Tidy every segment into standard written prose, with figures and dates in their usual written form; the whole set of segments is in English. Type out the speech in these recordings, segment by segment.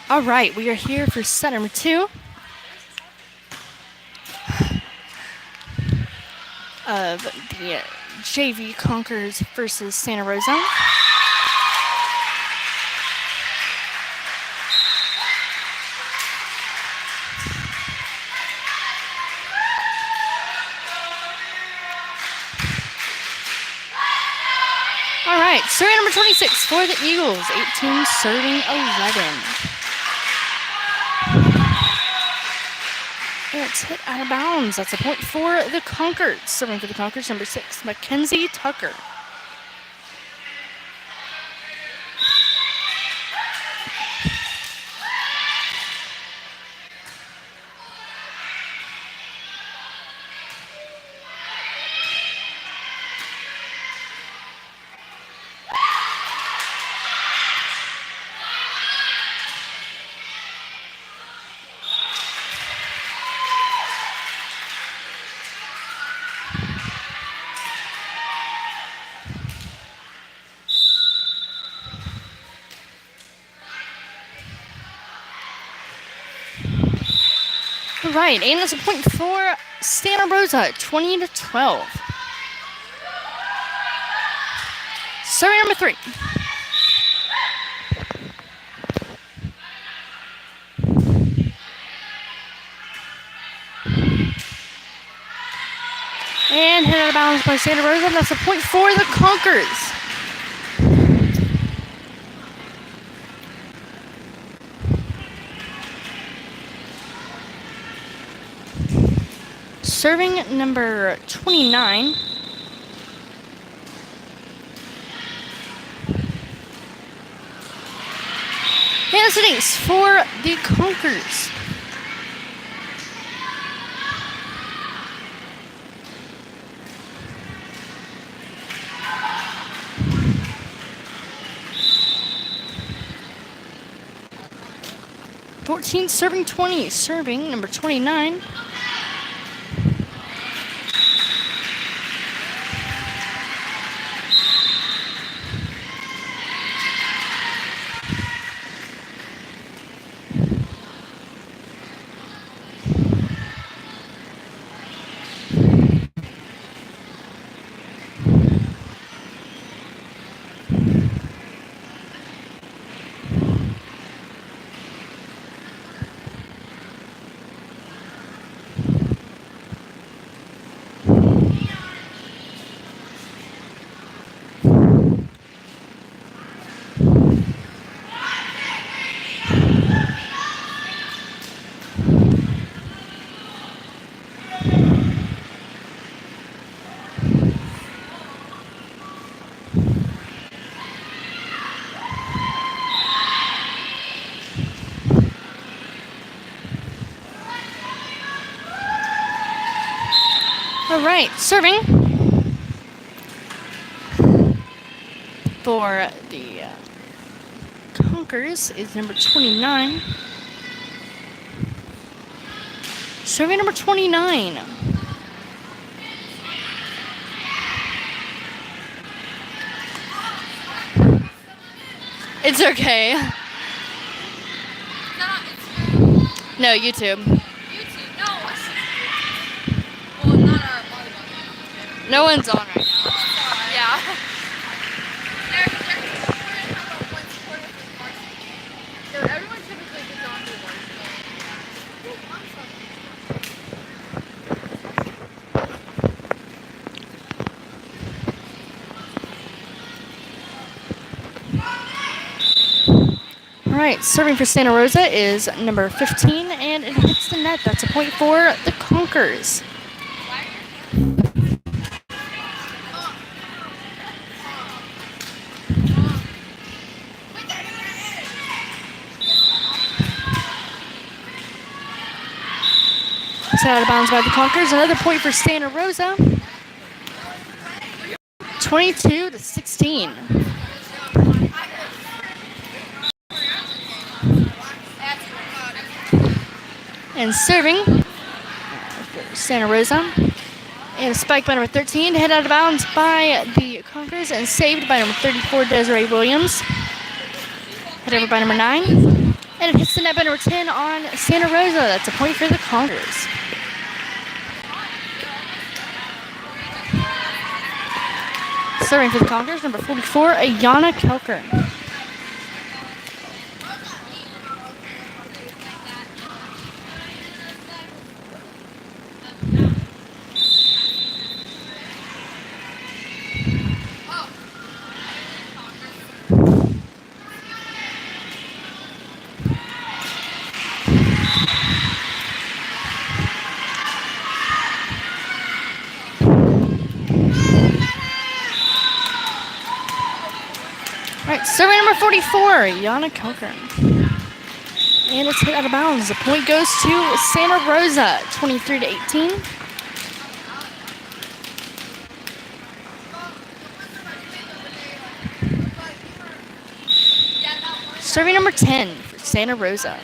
All right, we are here for set number 2 of the JV Conquerors versus Santa Rosa. All right, serving number 26 for the Eagles, 18 serving 11. It's hit out of bounds. That's a point for the Conquerors. Serving for the Conquerors, number 6, Mackenzie Tucker. All right, and that's a point for Santa Rosa, 20-12. Serving number 3. And hit out of bounds by Santa Rosa. That's a point for the Conquerors. Serving number 29. And it's an ace for the Conquerors. Serving 20, serving number 29. All right, serving for the Conquerors is number 29. Serving number 29. It's okay. No, YouTube. No one's on right now. Yeah. Everyone typically gets on to All right, serving for Santa Rosa is number 15, and it hits the net. That's a point for the Conquerors. It's out of bounds by the Conquerors. Another point for Santa Rosa. 22-16. And serving for Santa Rosa. And a spike by number 13. Hit out of bounds by the Conquerors and saved by number 34, Desiree Williams. Hit over by number 9. And it hits the net by number 10 on Santa Rosa. That's a point for the Conquerors. Serving for the Conquerors, number 44, Ayana Kelker. Alright, serving number 44, Yana Kelker. And it's hit out of bounds. The point goes to Santa Rosa, 23-18. Serving number 10 for Santa Rosa.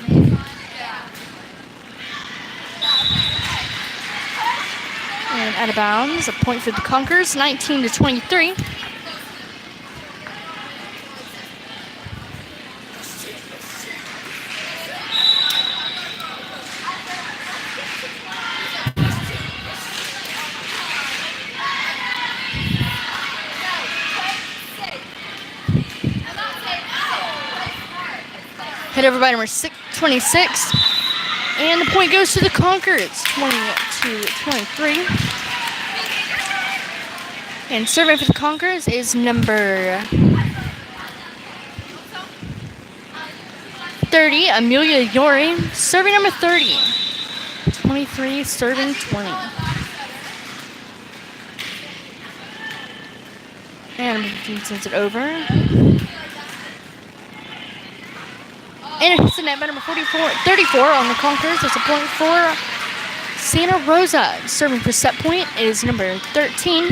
And out of bounds, a point for the Conquerors, 19-23. Hit over by number 26. And the point goes to the Conquerors, 20-23. And serving for the Conquerors is number 30, Amelia Yori. Serving number 30. 23, serving 20. And number 15 sends it over. And it hits the net by number 34 on the Conquerors. That's a point for Santa Rosa. Serving for set point is number 13.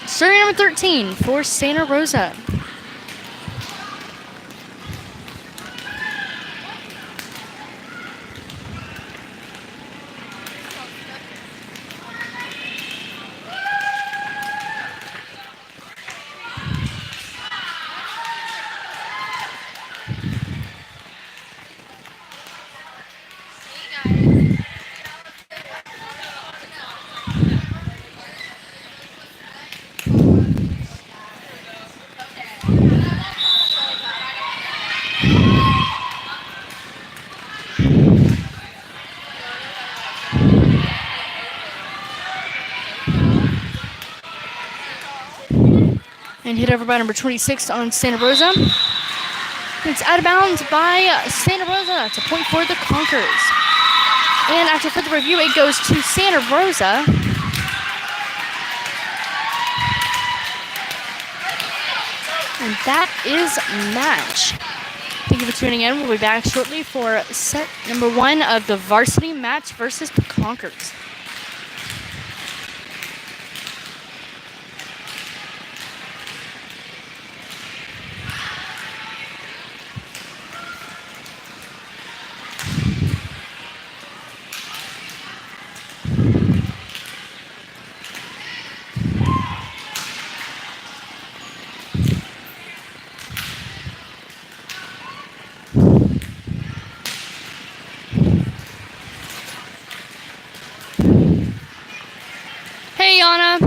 Serving number 13 for Santa Rosa. And hit over by number 26 on Santa Rosa. It's out of bounds by Santa Rosa. That's a point for the Conquerors. And after further review, it goes to Santa Rosa. And that is match. Thank you for tuning in. We'll be back shortly for set number 1 of the varsity match versus the Conquerors. Hey, Yana.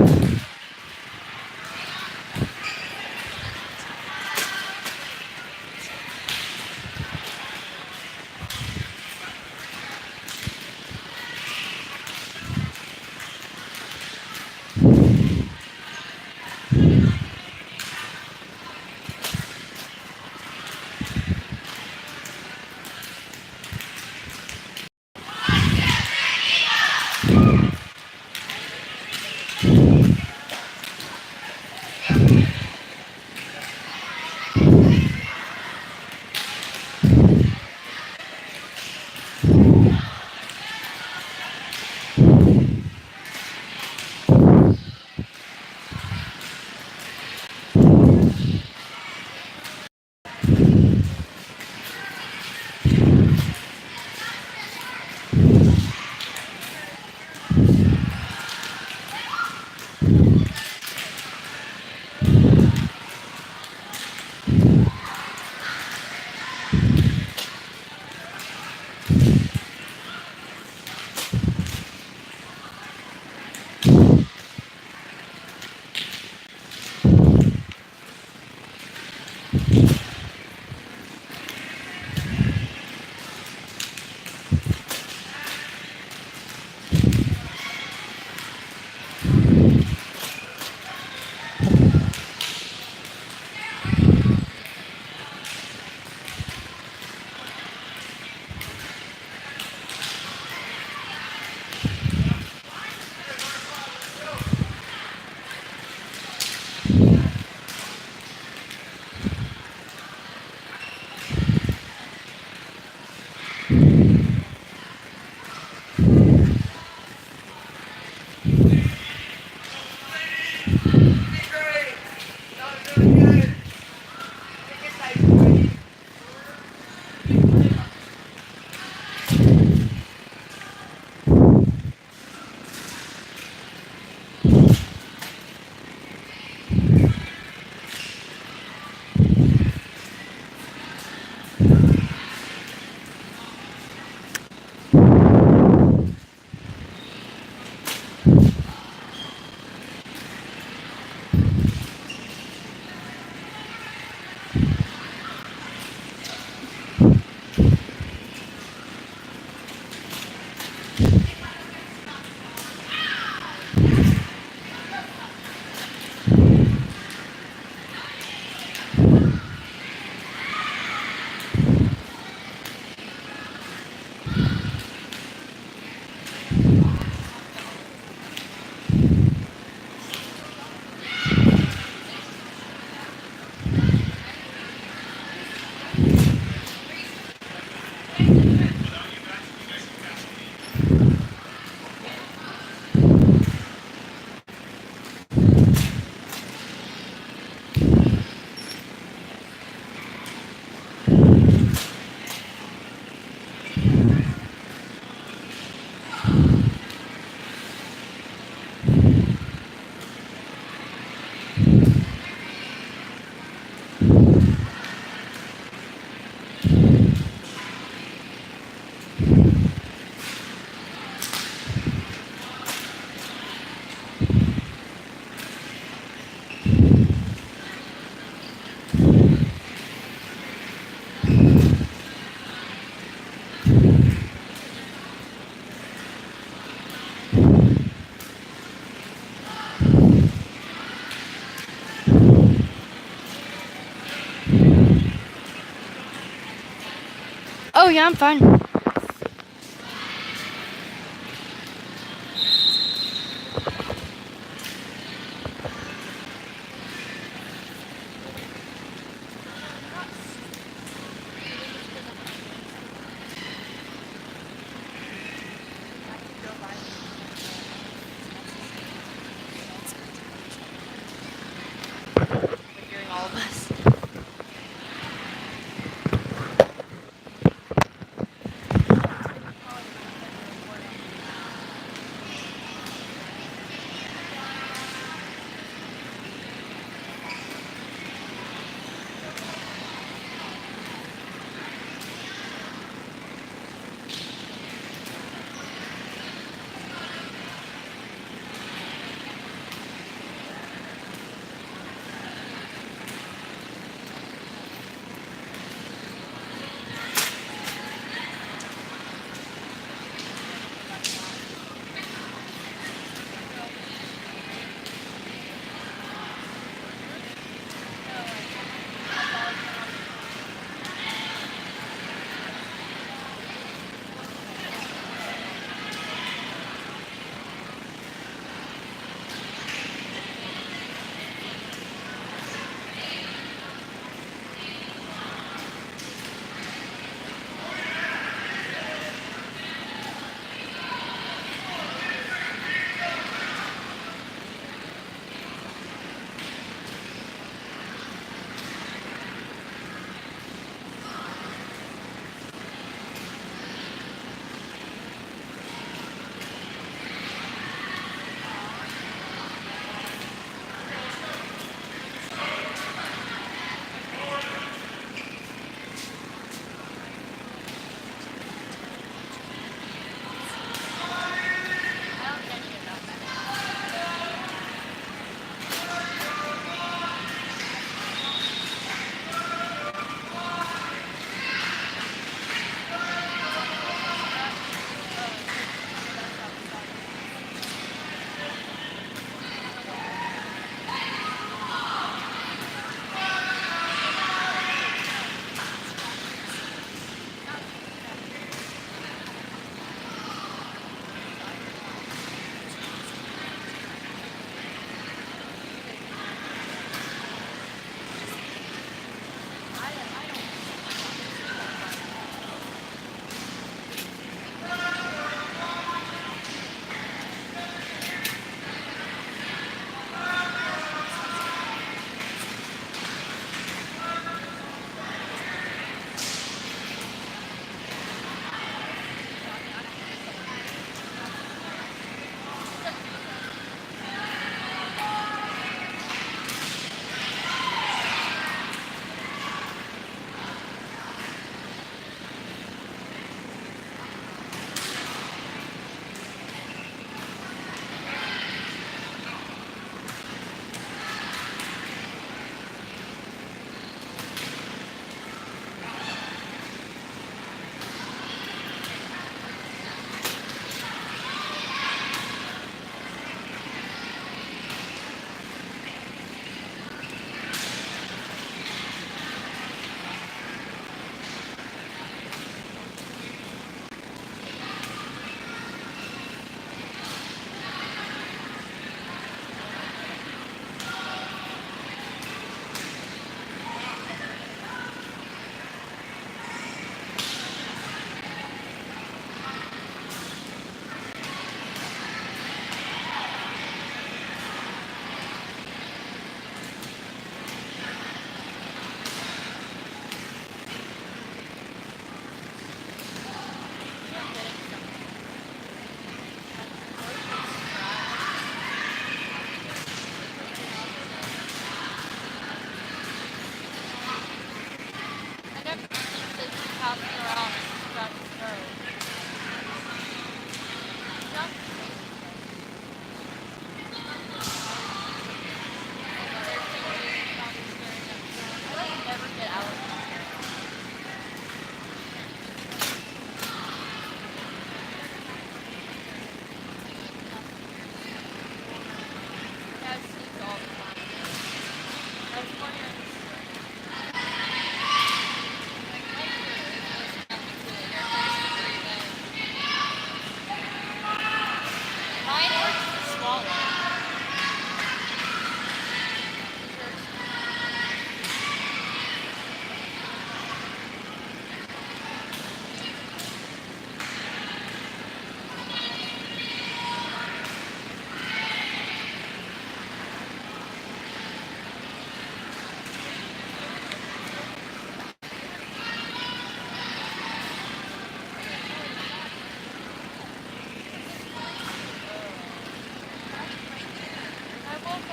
yeah, I'm fine. Hearing all of us.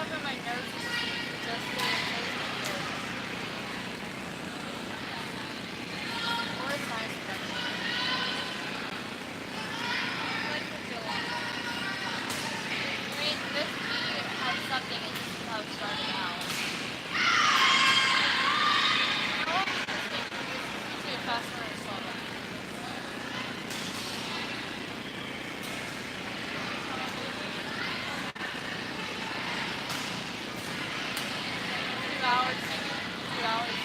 cover my nose just so it doesn't hurt. Or a sinus infection. Like the feel on it. I mean, this bee had something, and this is how it started out. How long does this take? This is faster than I saw that. 2 hours, maybe 2 hours.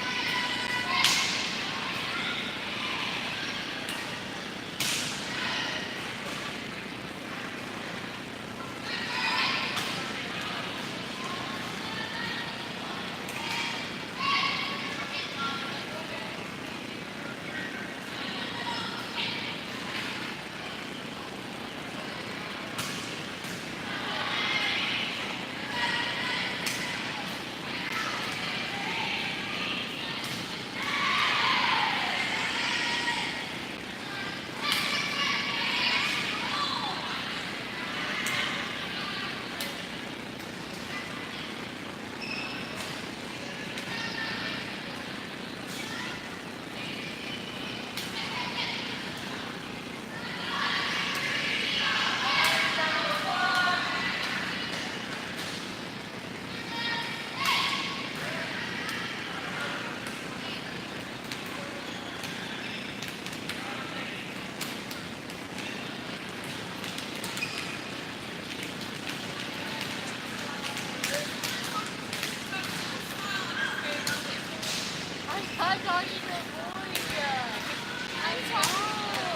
I thought you were boring. I'm talking.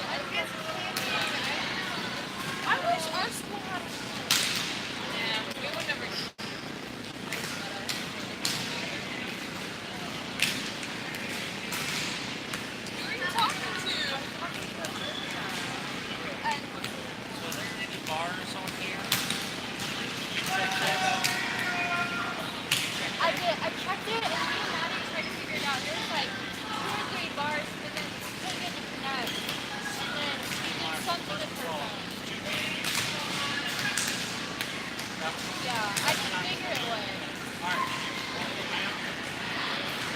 I guess I wish our school had a school. Yeah, we would never. Who are you talking to? And So are there any bars on here? I did. I checked it, and me and Maddie tried to figure it out. There's like 2 or 3 bars, but then we couldn't get to connect. And then we did something with her phone. Yeah, I can figure it was. Alright.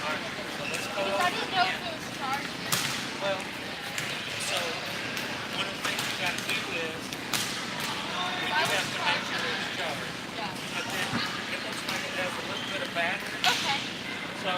Alright, so let's go Because I didn't know if it was charged. Well, so one of the things you gotta do is we do have to make sure it's charged. Yeah. But then it looks like it has a little bit of battery. Okay. So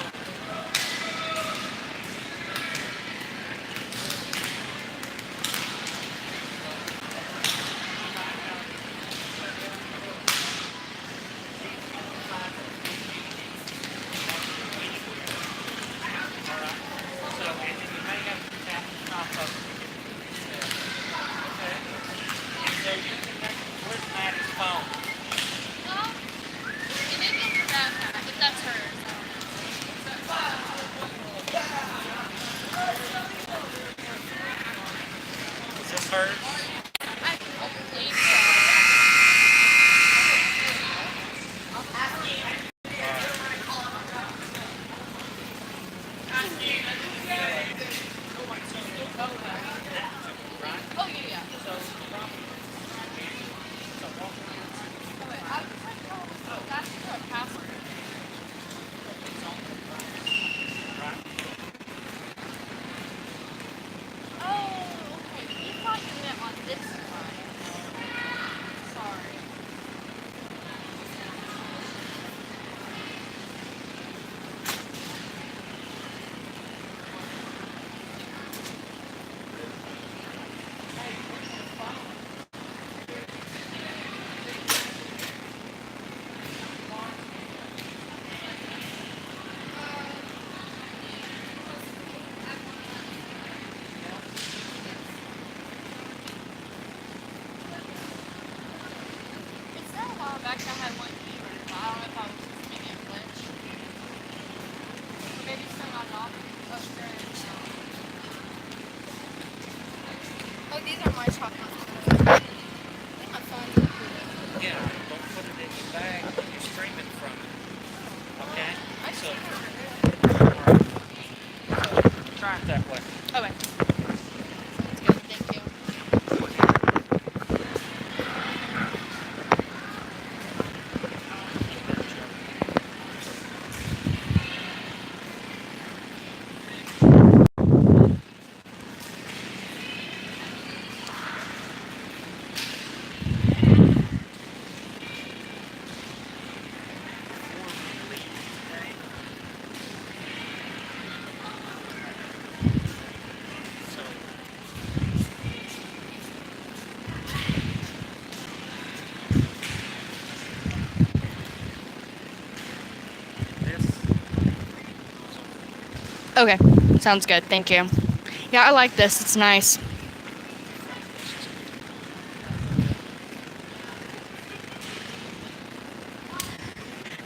hers. I believe so. Oh, yeah, yeah. Oh, wait, I was like, oh, that's for a password. Oh, okay. You thought you meant on this side. Sorry. It's not a while back I had one fever, but I don't know if I was just making a glitch. Maybe it's still not off. Oh, sure. Oh, these are my chocolates. I think my phone's included. Yeah, don't put it in your bag when you're streaming from it. Okay? I So, just try it that way. okay. That's good. Thank you. Okay, sounds good. Thank you. Yeah, I like this. It's nice.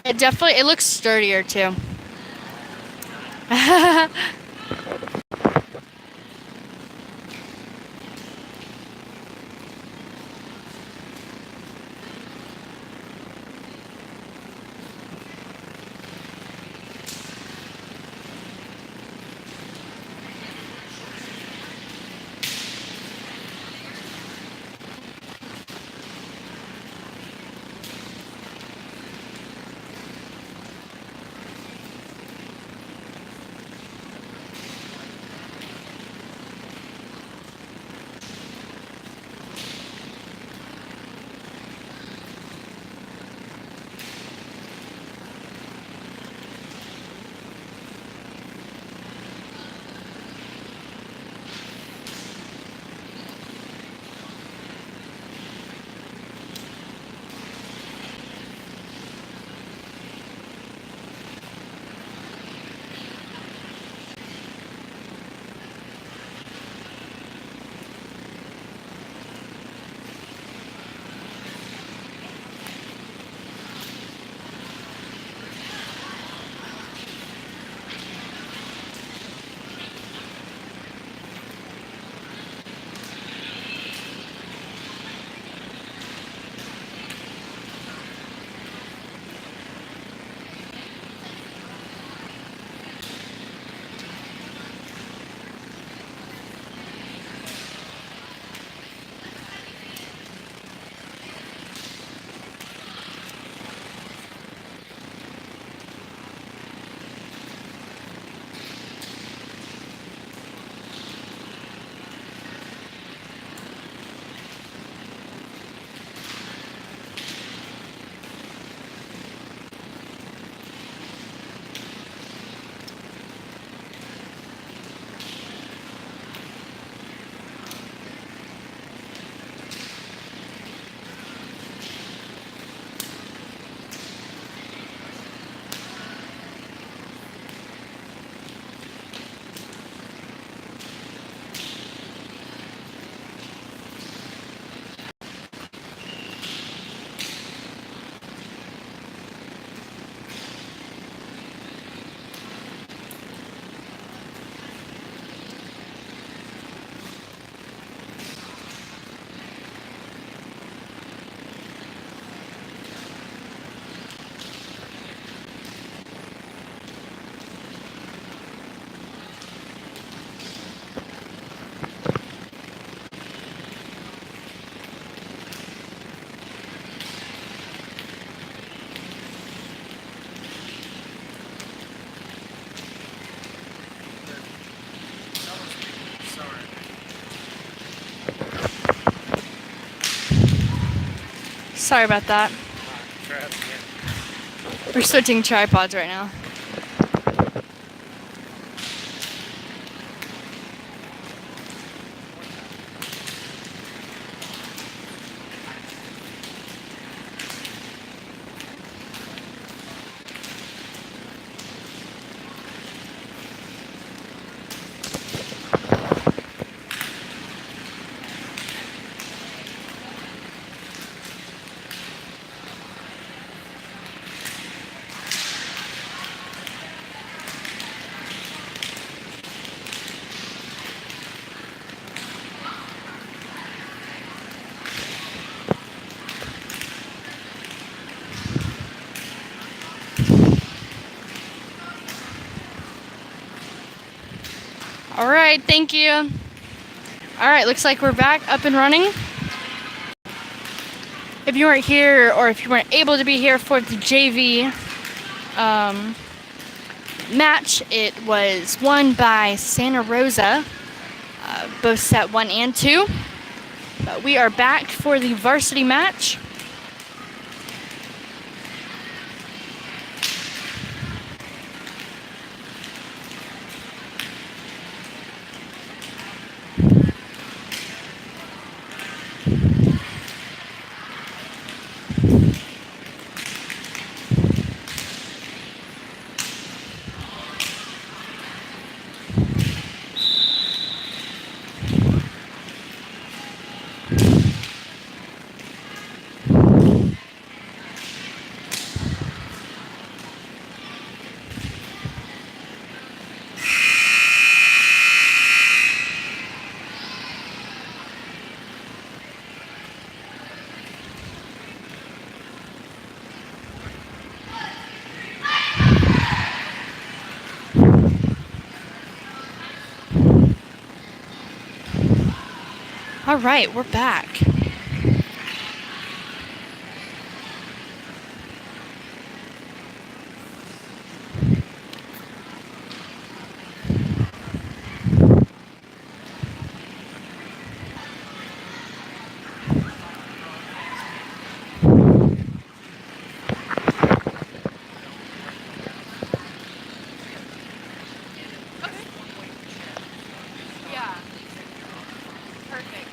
It looks sturdier too. Sorry. Sorry about that. Crap, yeah. We're switching tripods right now. All right, thank you. All right, looks like we're back up and running. If you weren't here or if you weren't able to be here for the JV match, it was won by Santa Rosa, both set 1 and 2. But we are back for the varsity match. All right, we're back. Yeah. Perfect.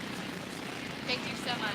Thank you so much.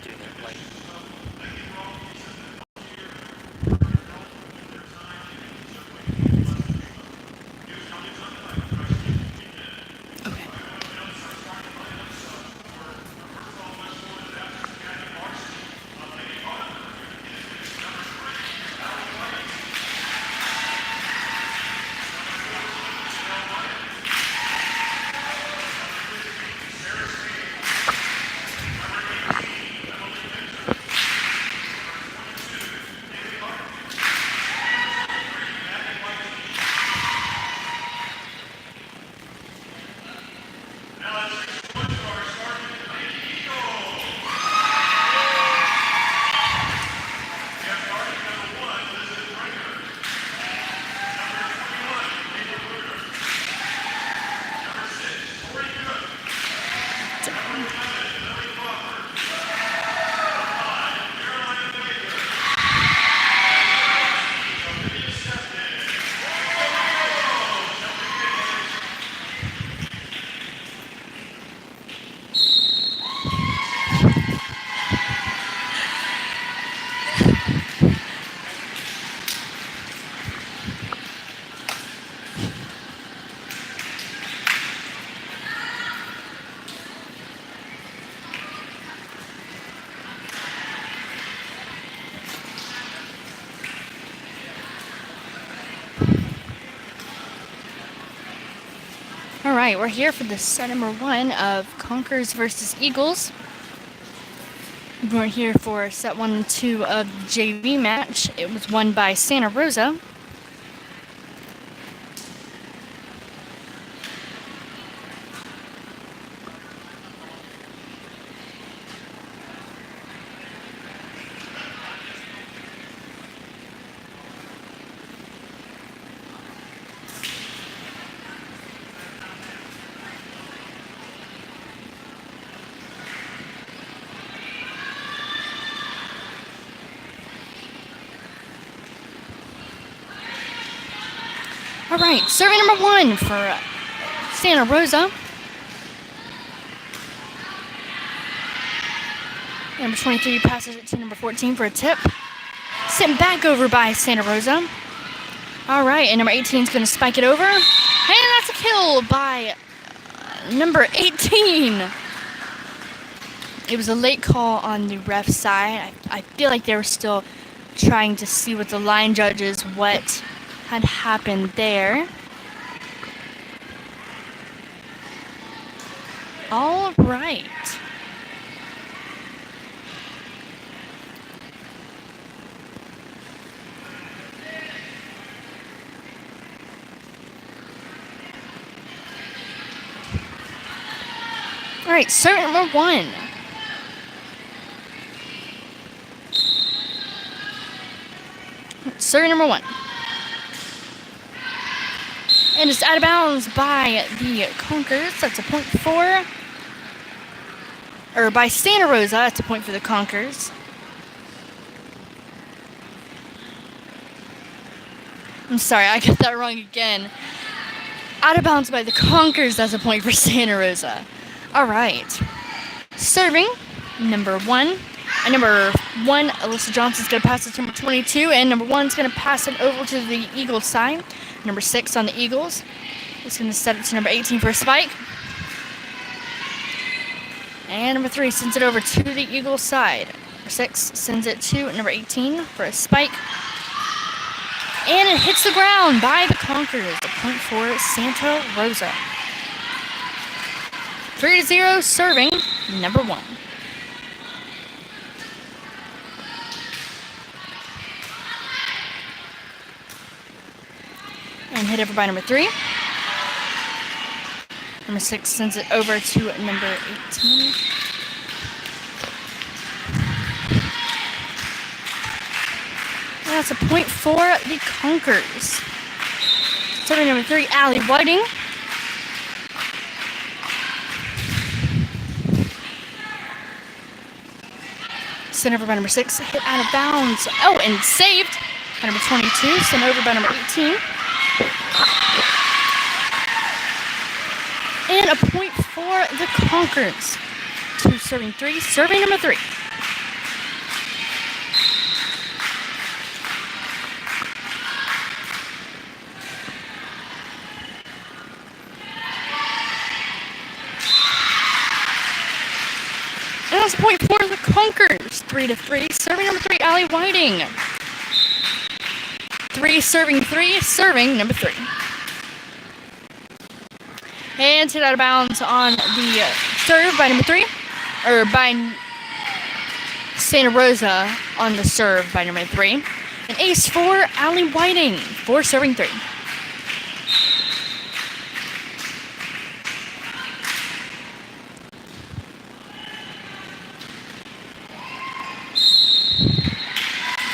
Doing it like Okay. All right, we're here for the set number 1 of Conquerors versus Eagles. We're here for set 1 and 2 of the JV match. It was won by Santa Rosa. All right, survey number 1 for Santa Rosa. Number 23 passes it to number 14 for a tip. Sent back over by Santa Rosa. All right, and number 18 is going to spike it over. And that's a kill by number 18. It was a late call on the ref side. I feel like they were still trying to see with the line judges what had happened there. All right. All right, serve number 1. Serve number 1. And it's out of bounds by the Conquerors. That's a point for. Or by Santa Rosa. That's a point for the Conquerors. I'm sorry, I got that wrong again. Out of bounds by the Conquerors. That's a point for Santa Rosa. All right. Serving, number 1. And number 1, Alyssa Johnson's going to pass it to number 22. And number 1's going to pass it over to the Eagles side. Number 6 on the Eagles is going to set it to number 18 for a spike. And number 3 sends it over to the Eagles side. Number 6 sends it to number 18 for a spike. And it hits the ground by the Conquerors. A point for Santa Rosa. 3-0 serving, number 1. And hit over by number 3. Number 6 sends it over to number 18. And that's a point for the Conquerors. Serving number 3, Allie Whiting. Sent over by number 6, hit out of bounds. Oh, and saved by number 22, sent over by number 18. And a point for the Conquerors. 2 serving 3, serving number 3. And that's a point for the Conquerors. 3-3, serving number 3, Allie Whiting. 3 serving 3, serving number 3. And hit out of bounds on the serve by number 3. Or by Santa Rosa on the serve by number 3. An ace for Allie Whiting. 4 serving 3.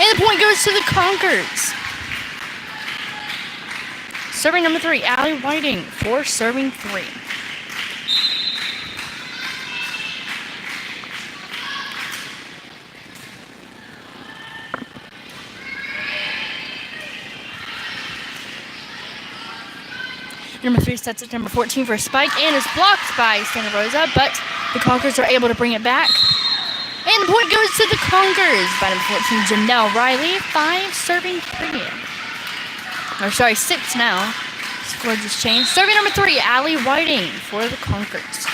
And the point goes to the Conquerors. Serving number 3, Allie Whiting. 4 serving 3. Number 3 sets it to number 14 for a spike and is blocked by Santa Rosa, but the Conquerors are able to bring it back. And the point goes to the Conquerors by number 14, Janelle Riley. 5 serving 3. Or sorry, 6 now. Score just changed. Serving number 3, Allie Whiting for the Conquerors.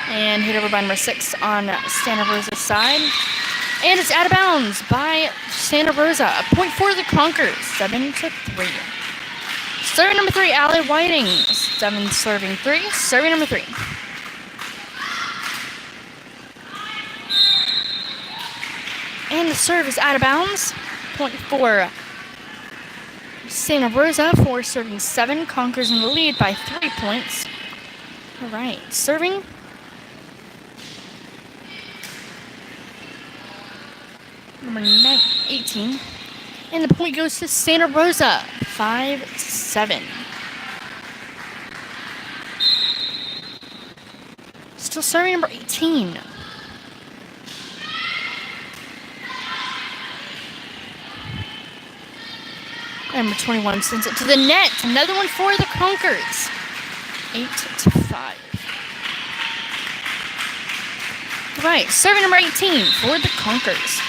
And hit over by number 6 on Santa Rosa's side. And it's out of bounds by Santa Rosa. A point for the Conquerors, 7-3. Serving number 3, Allie Whiting. 7 serving 3. Serving number 3. And the serve is out of bounds. Point for Santa Rosa. 4 serving 7. Conquerors in the lead by 3 points. All right, serving. Number 18. And the point goes to Santa Rosa. 5-7. Still serving number 18. Number 21 sends it to the net. Another one for the Conquerors. 8-5. Right, serving number 18 for the Conquerors.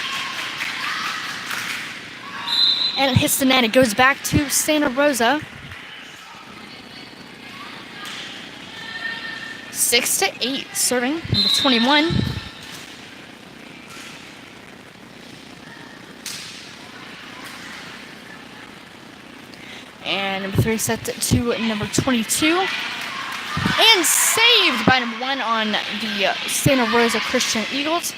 And it hits the net. It goes back to Santa Rosa. 6-8. Serving number 21. And number 3 sets it to number 22. And saved by number 1 on the Santa Rosa Christian Eagles.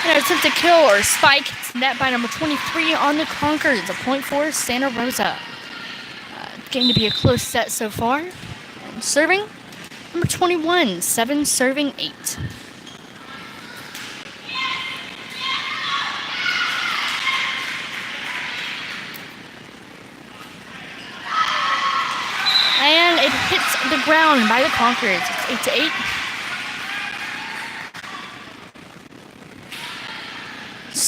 And an attempt to kill or spike. It's net by number 23 on the Conquerors. A point for Santa Rosa. Getting to be a close set so far. And serving number 21. 7 serving 8. And it hits the ground by the Conquerors. It's 8-8.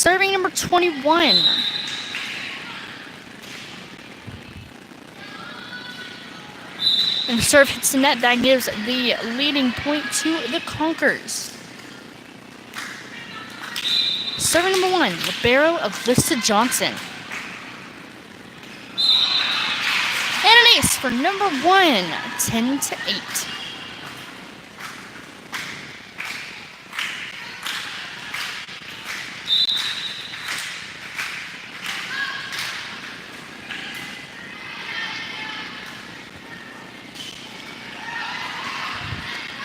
Serving number 21. And the serve hits the net. That gives the leading point to the Conquerors. Serving number 1, libero of Alyssa Johnson. And an ace for number 1, 10-8.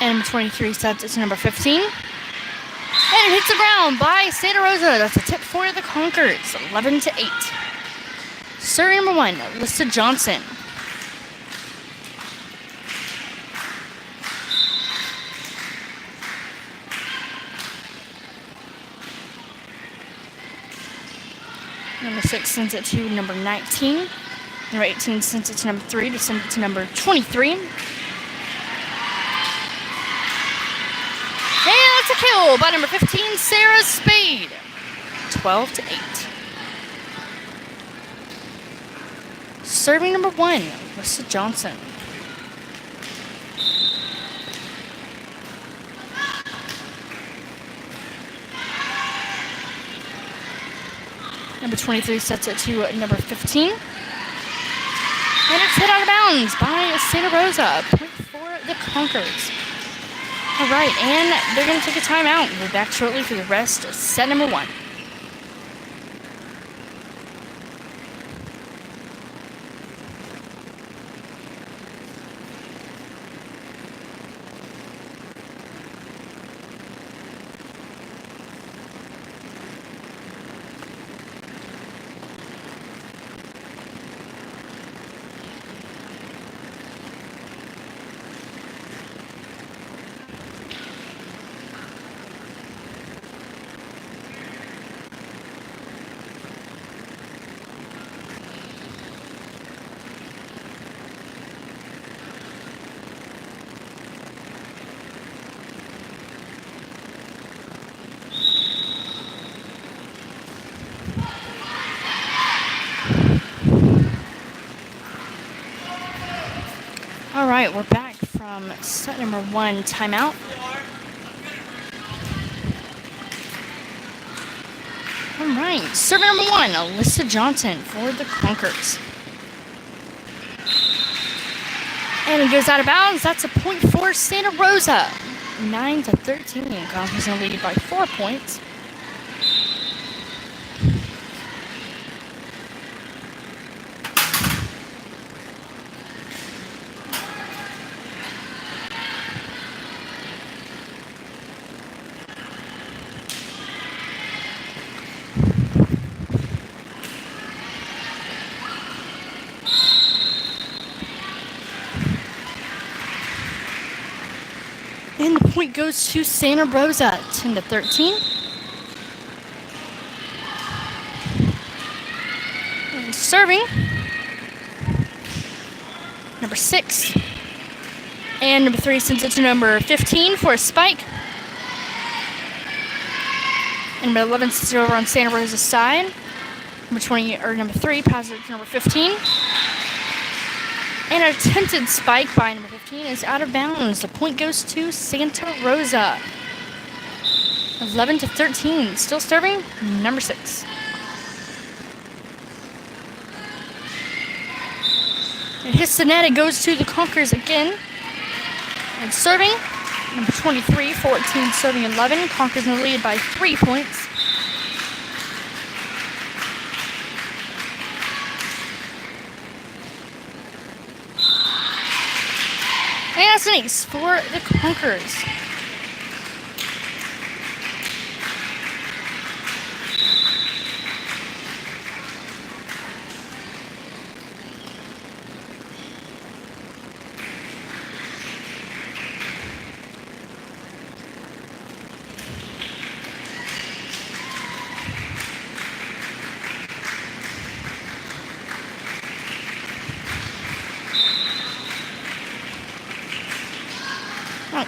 And number 23 sets it to number 15. And it hits the ground by Santa Rosa. That's a tip for the Conquerors, 11-8. Serving number 1, Alyssa Johnson. Number 6 sends it to number 19. Number 18 sends it to number 3 to send it to number 23. And that's a kill by number 15, Sarah Spade. 12-8. Serving number 1, Alyssa Johnson. Number 23 sets it to number 15. And it's hit out of bounds by Santa Rosa. Point for the Conquerors. All right, and they're going to take a timeout. We'll be back shortly for the rest of set number 1. All right, we're back from set number 1 timeout. All right, server number 1, Alyssa Johnson for the Conquerors. And it goes out of bounds. That's a point for Santa Rosa. 9-13. Conquerors in the lead by 4 points. And the point goes to Santa Rosa, 10-13. And serving, number 6. And number 3 sends it to number 15 for a spike. And number 11 sends it over on Santa Rosa's side. Number 3 passes it to number 15. And an attempted spike by number 15 is out of bounds. The point goes to Santa Rosa. 11-13. Still serving, number 6. It hits the net. It goes to the Conquerors again. And serving, number 23, 14, serving 11. Conquerors in the lead by 3 points. And that's an ace for the Conquerors.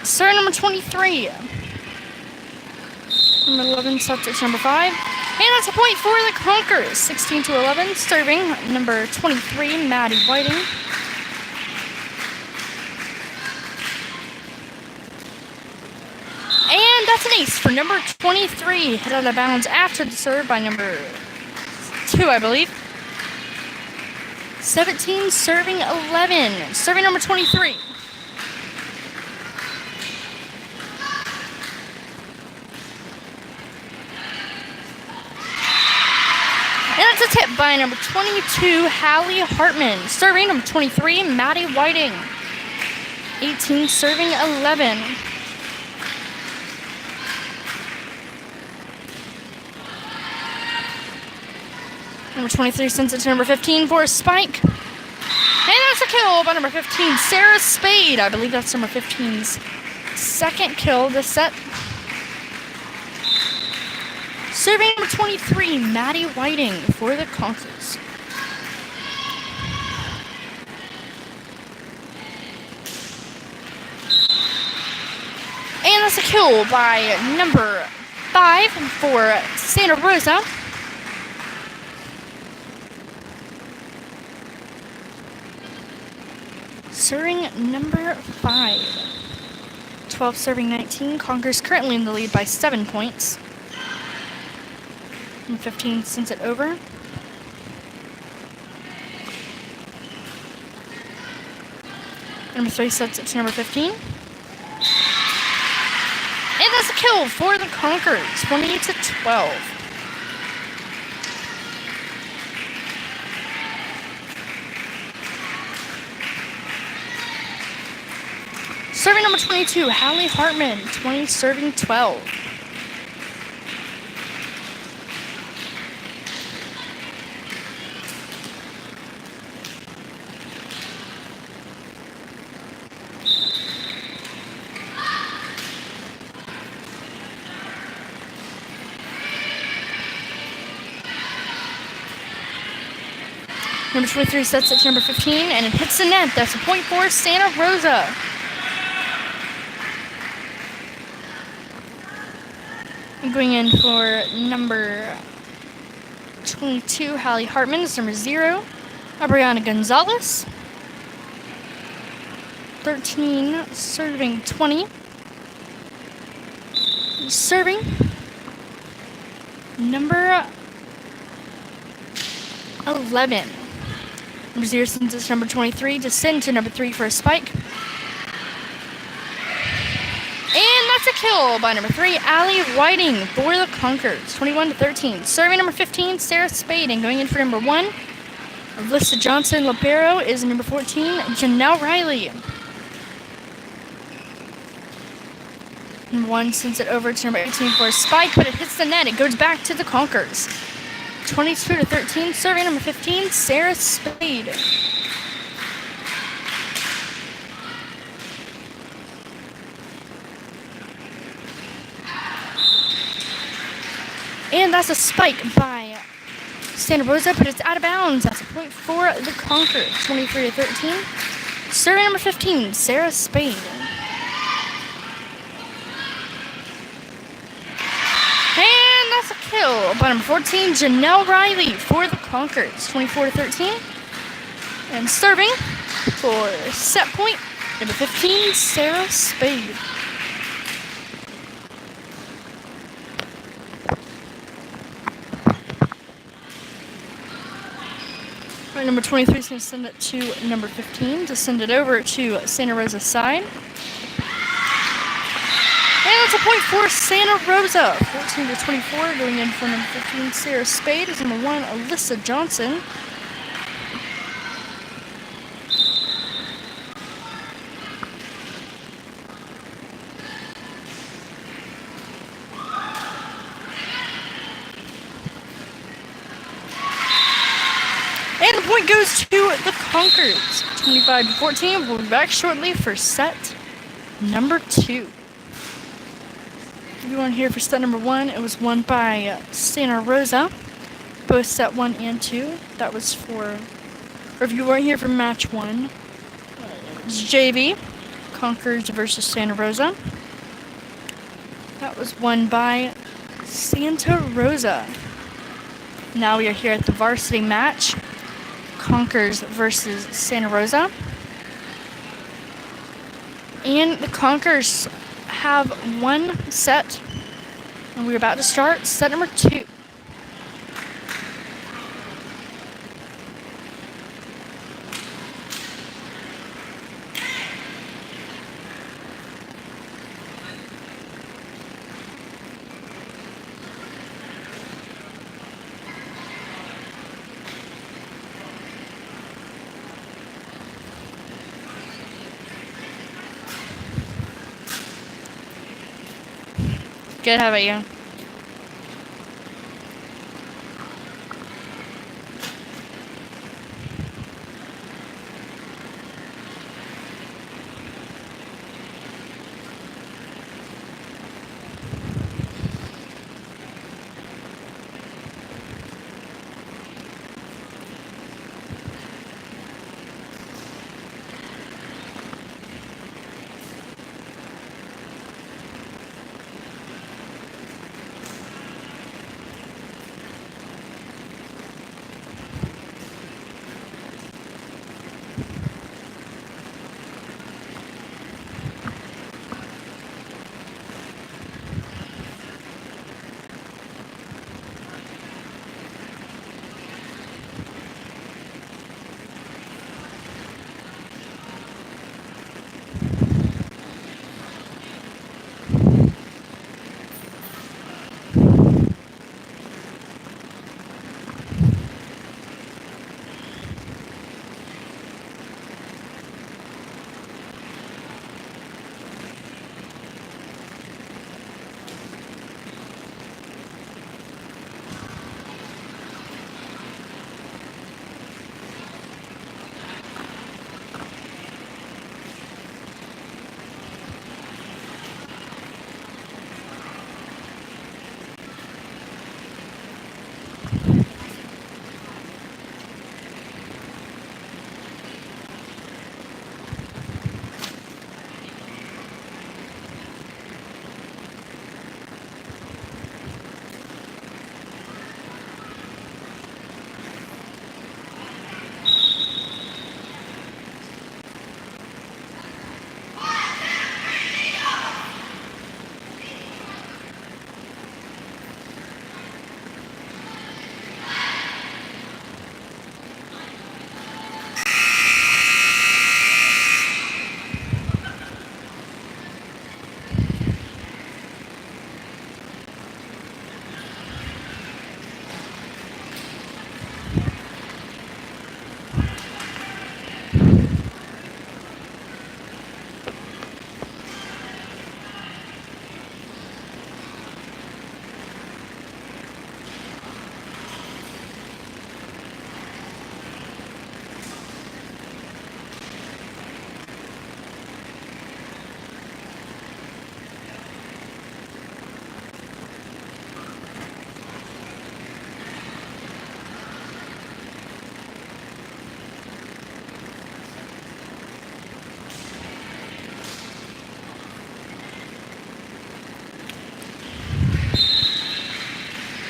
Serve number 23. Number 11 sets it to number 5. And that's a point for the Conquerors. 16-11, serving number 23, Maddie Whiting. And that's an ace for number 23. Hit out of bounds after the serve by number 2, I believe. 17, serving 11. Serving number 23. And that's a tip by number 22, Hallie Hartman. Serving number 23, Maddie Whiting. 18, serving 11. Number 23 sends it to number 15 for a spike. And that's a kill by number 15, Sarah Spade. I believe that's number 15's second kill this set. Serving number 23, Maddie Whiting for the Conquerors. And that's a kill by number 5 for Santa Rosa. Serving number 5. 12 serving 19. Conquerors currently in the lead by 7 points. And 15 sends it over. Number 3 sets it to number 15. And that's a kill for the Conquerors. 20-12. Serving number 22, Hallie Hartman, 20 serving 12. Number 23 sets it to number 15, and it hits the net. That's a point for Santa Rosa. Going in for number 22, Hallie Hartman. Is number 0, Abriana Gonzalez. 13, serving 20. Serving number 11. Number 0 sends it to number 23 to send to number 3 for a spike. And that's a kill by number 3, Allie Whiting for the Conquerors, 21-13. Serving number 15, Sarah Spade, and going in for number 1, Alyssa Johnson Libero is number 14, Janelle Riley. Number 1 sends it over to number 18 for a spike, but it hits the net. It goes back to the Conquerors. 22-13, serving number 15, Sarah Spade. And that's a spike by Santa Rosa, but it's out of bounds. That's a point for the Conquerors, 23-13. Serving number 15, Sarah Spade. And that's a kill by number 14, Janelle Riley for the Conquerors, 24-13. And serving for set point, number 15, Sarah Spade. Right, number 23 is going to send it to number 15 to send it over to Santa Rosa's side. And that's a point for Santa Rosa. 14-24, going in for number 15, Sarah Spade, is number 1, Alyssa Johnson. And the point goes to the Conquerors, 25-14. We'll be back shortly for set number 2. If you weren't here for set number 1, it was won by Santa Rosa, both set 1 and 2. That was for, or if you weren't here for match 1, it's JV, Conquerors versus Santa Rosa. That was won by Santa Rosa. Now we are here at the varsity match. Conquerors versus Santa Rosa. And the Conquerors have one set. And we're about to start set number 2. Good, how about you?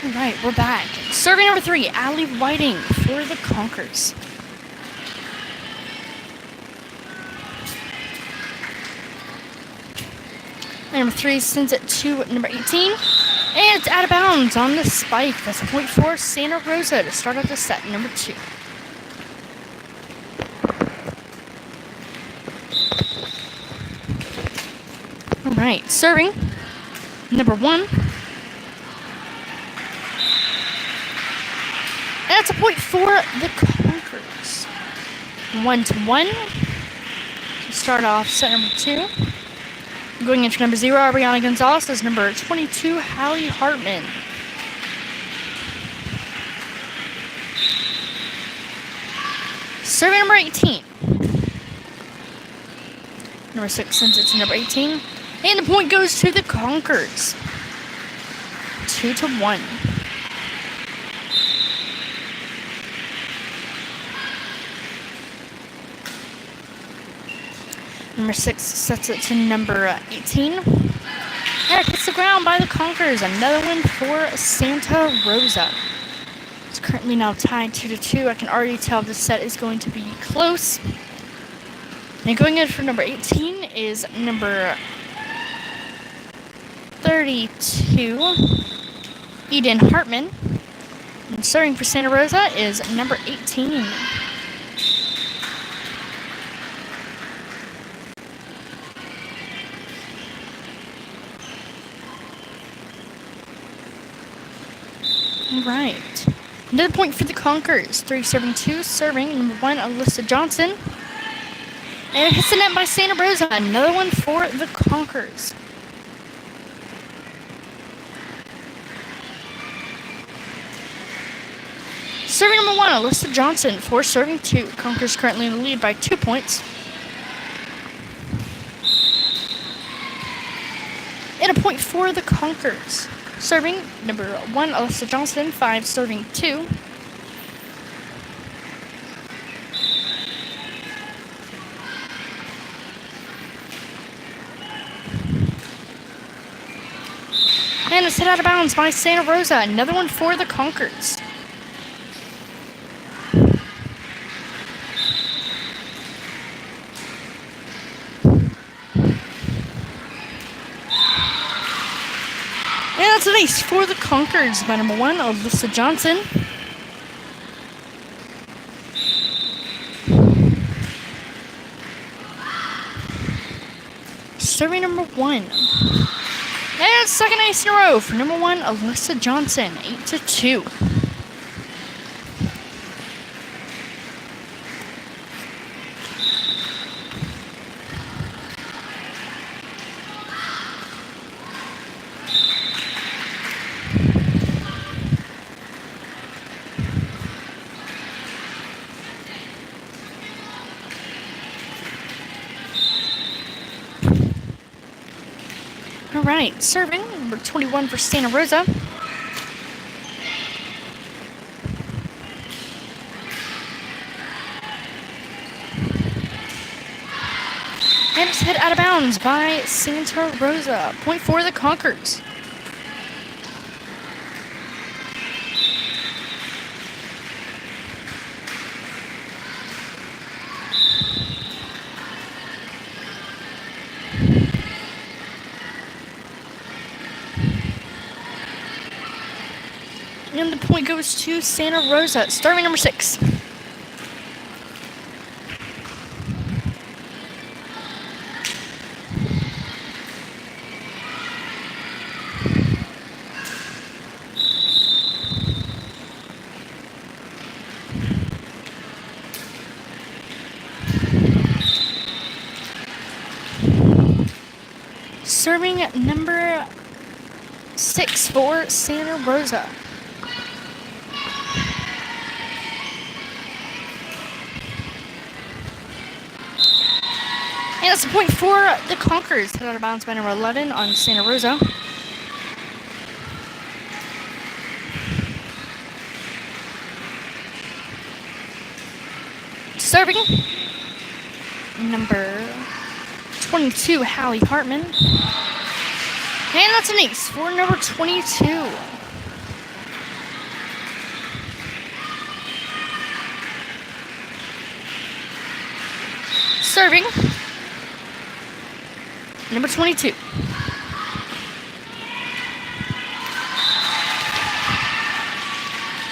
Alright, we're back. Serving number 3, Allie Whiting for the Conquerors. Number 3 sends it to number 18. And it's out of bounds on the spike. That's a point for Santa Rosa to start off the set number 2. Alright, serving number 1. And that's a point for the Conquerors. 1-1. To start off set number 2. Going into number 0, Ariana Gonzalez is number 22, Hallie Hartman. Serving number 18. Number 6 sends it to number 18. And the point goes to the Conquerors. 2-1. Number 6 sets it to number 18. And it hits the ground by the Conquerors. Another win for Santa Rosa. It's currently now tied 2-2. I can already tell this set is going to be close. And going in for number 18 is number 32, Eden Hartman. And serving for Santa Rosa is number 18. Right. Another point for the Conquerors. 3-2, serving number 1, Alyssa Johnson. And it hits the net by Santa Rosa. Another one for the Conquerors. Serving number 1, Alyssa Johnson for serving 2. Conquerors currently in the lead by 2 points. And a point for the Conquerors. Serving number 1, Alyssa Johnson, 5 serving 2. And it's hit out of bounds by Santa Rosa. Another one for the Conquerors. And that's an ace for the Conquerors by number 1, Alyssa Johnson. Serving number 1. And second ace in a row for number 1, Alyssa Johnson, 8-2. Alright, serving number 21 for Santa Rosa. And it's hit out of bounds by Santa Rosa. Point for the Conquerors. And the point goes to Santa Rosa, starting number 6. Serving number 6 for Santa Rosa. And that's a point for the Conquerors. Hit out of bounds by number 11 on Santa Rosa. Serving number 22, Hallie Hartman. And that's an ace for number 22. Serving number 22.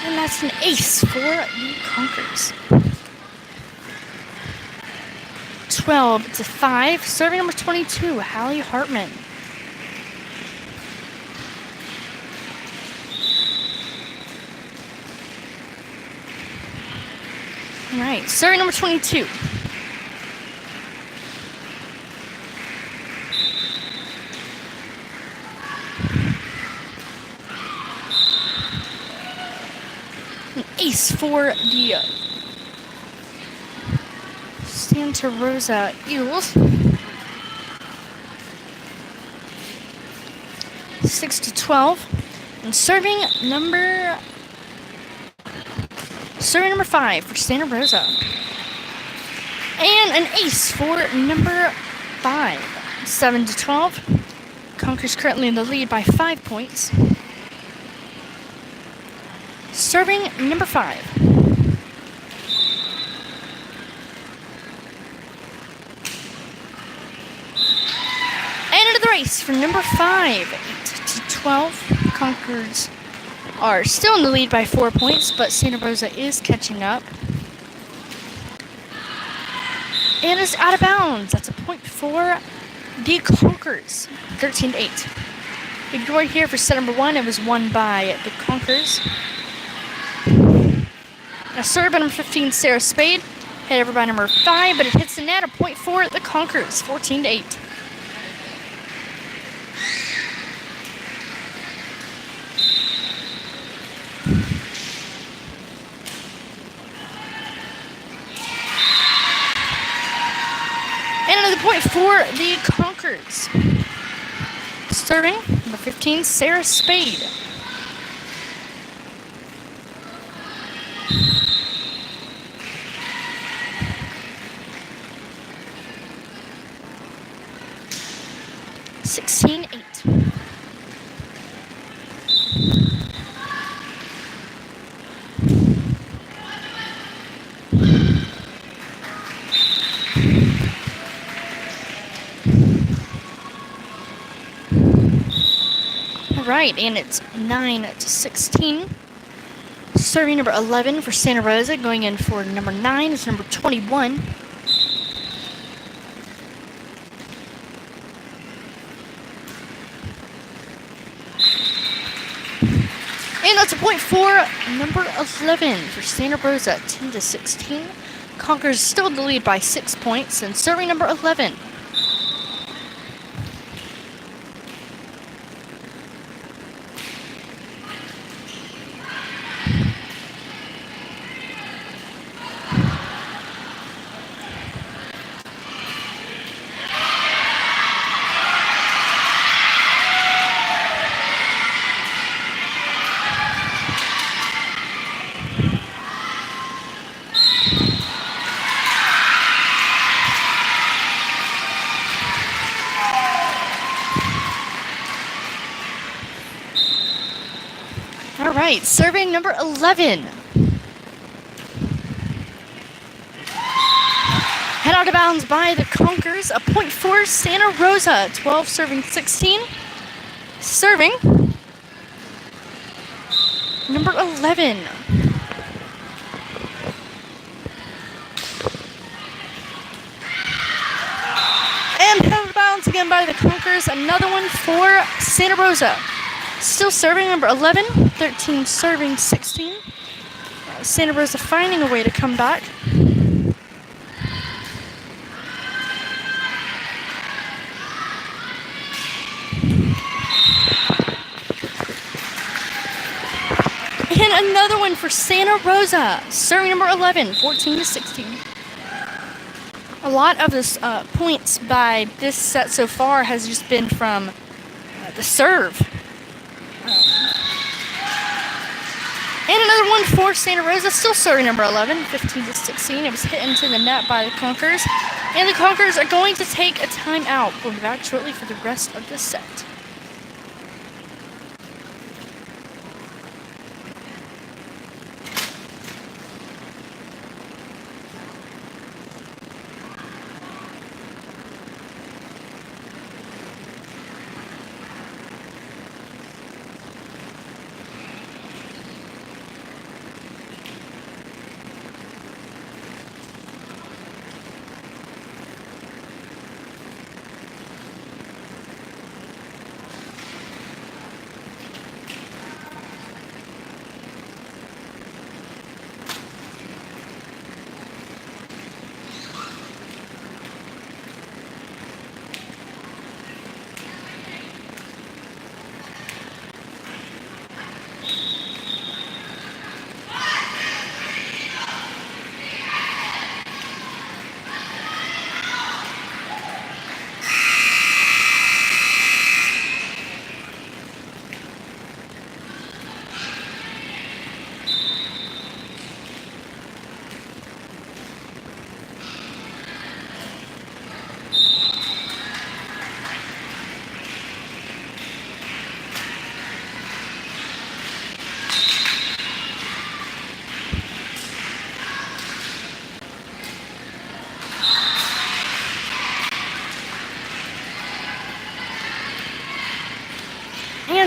And that's an ace for the Conquerors. 12-5, serving number 22, Hallie Hartman. All right, serving number 22. An ace for the Santa Rosa Eagles. 6-12. And serving number 5 for Santa Rosa. And an ace for number 5. 7-12. Conquerors currently in the lead by 5 points. Serving number 5. And into the race for number 5, 8-12. Conquerors are still in the lead by 4 points, but Santa Rosa is catching up. And is out of bounds. That's a point for the Conquerors, 13-8. Victory here for set number 1. It was won by the Conquerors. Now serve by number 15, Sarah Spade. Hit over by number 5, but it hits the net. A point for the Conquerors, 14-8. And another point for the Conquerors. Serving, number 15, Sarah Spade. Right, and it's 9-16. Serving number 11 for Santa Rosa. Going in for number 9 is number 21. And that's a point for number 11 for Santa Rosa, 10-16. Conquerors still in the lead by 6 points, and serving number 11. Alright, serving number 11. Head out of bounds by the Conquerors. A point for Santa Rosa. 12 serving 16. Serving number 11. And head out of bounds again by the Conquerors. Another one for Santa Rosa. Still serving number 11, 13 serving 16. Santa Rosa finding a way to come back. And another one for Santa Rosa, serving number 11, 14-16. A lot of this points by this set so far has just been from the serve. And another one for Santa Rosa, still serving number 11, 15-16. It was hit into the net by the Conquerors. And the Conquerors are going to take a timeout. We'll be back shortly for the rest of the set.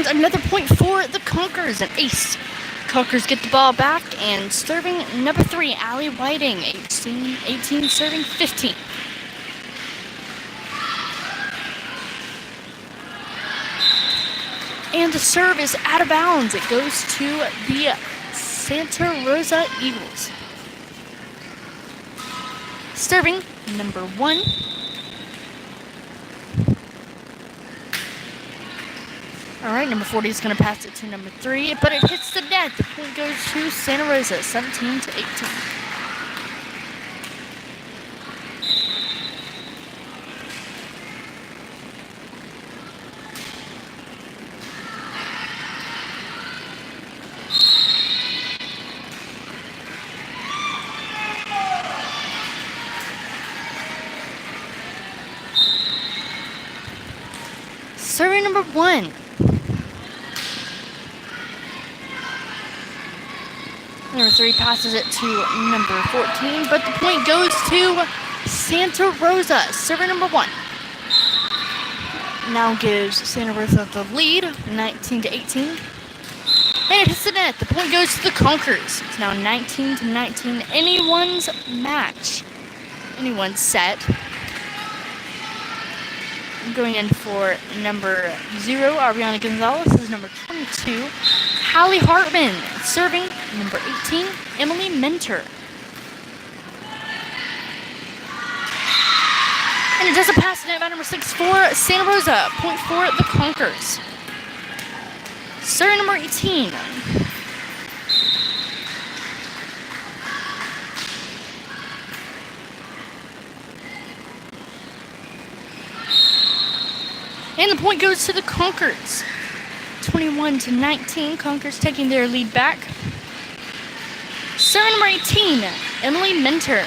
And another point for the Conquerors, an ace. Conquerors get the ball back, and serving number 3, Allie Whiting, 18 serving 15. And the serve is out of bounds. It goes to the Santa Rosa Eagles. Serving number 1. All right, number 40 is going to pass it to number 3, but it hits the net. The point goes to Santa Rosa, 17 to 18. Serving number 1. Number 3 passes it to number 14, but the point goes to Santa Rosa. Server number 1 now gives Santa Rosa the lead, 19 to 18. And it hits the net. The point goes to the Conquerors. It's now 19 to 19. Anyone's match. Anyone's set. Going in for number 0, Ariana Gonzalez, is number 22. Hallie Hartman, serving number 18, Emily Minter. And it does a pass to net by number 6 for Santa Rosa, point for the Conquerors. Serving number 18. And the point goes to the Conquerors. 21 to 19. Conquerors taking their lead back. Serve number 18, Emily Minter.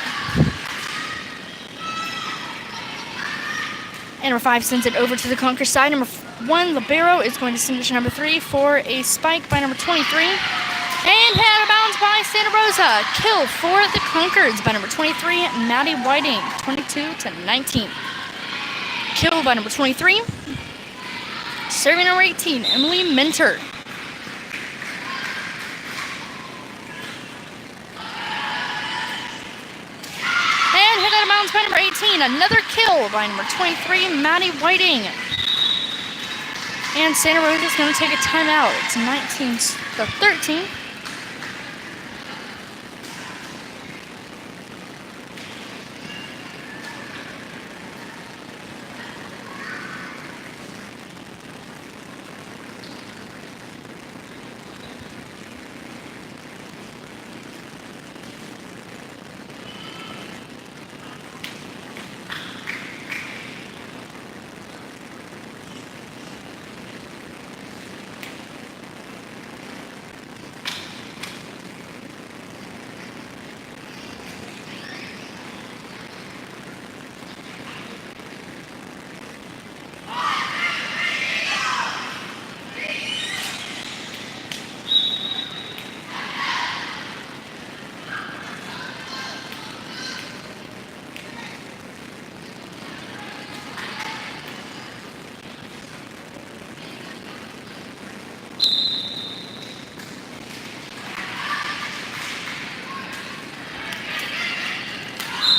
And number 5 sends it over to the Conquerors side. Number 1, Libero, is going to send it to number 3 for a spike by number 23. And hit out of bounds by Santa Rosa. Kill for the Conquerors by number 23, Maddie Whiting, 22 to 19. Kill by number 23. Serving number 18, Emily Minter. And hit out of bounds by number 18. Another kill by number 23, Maddie Whiting. And Santa Rosa is going to take a timeout. It's 19 to 13.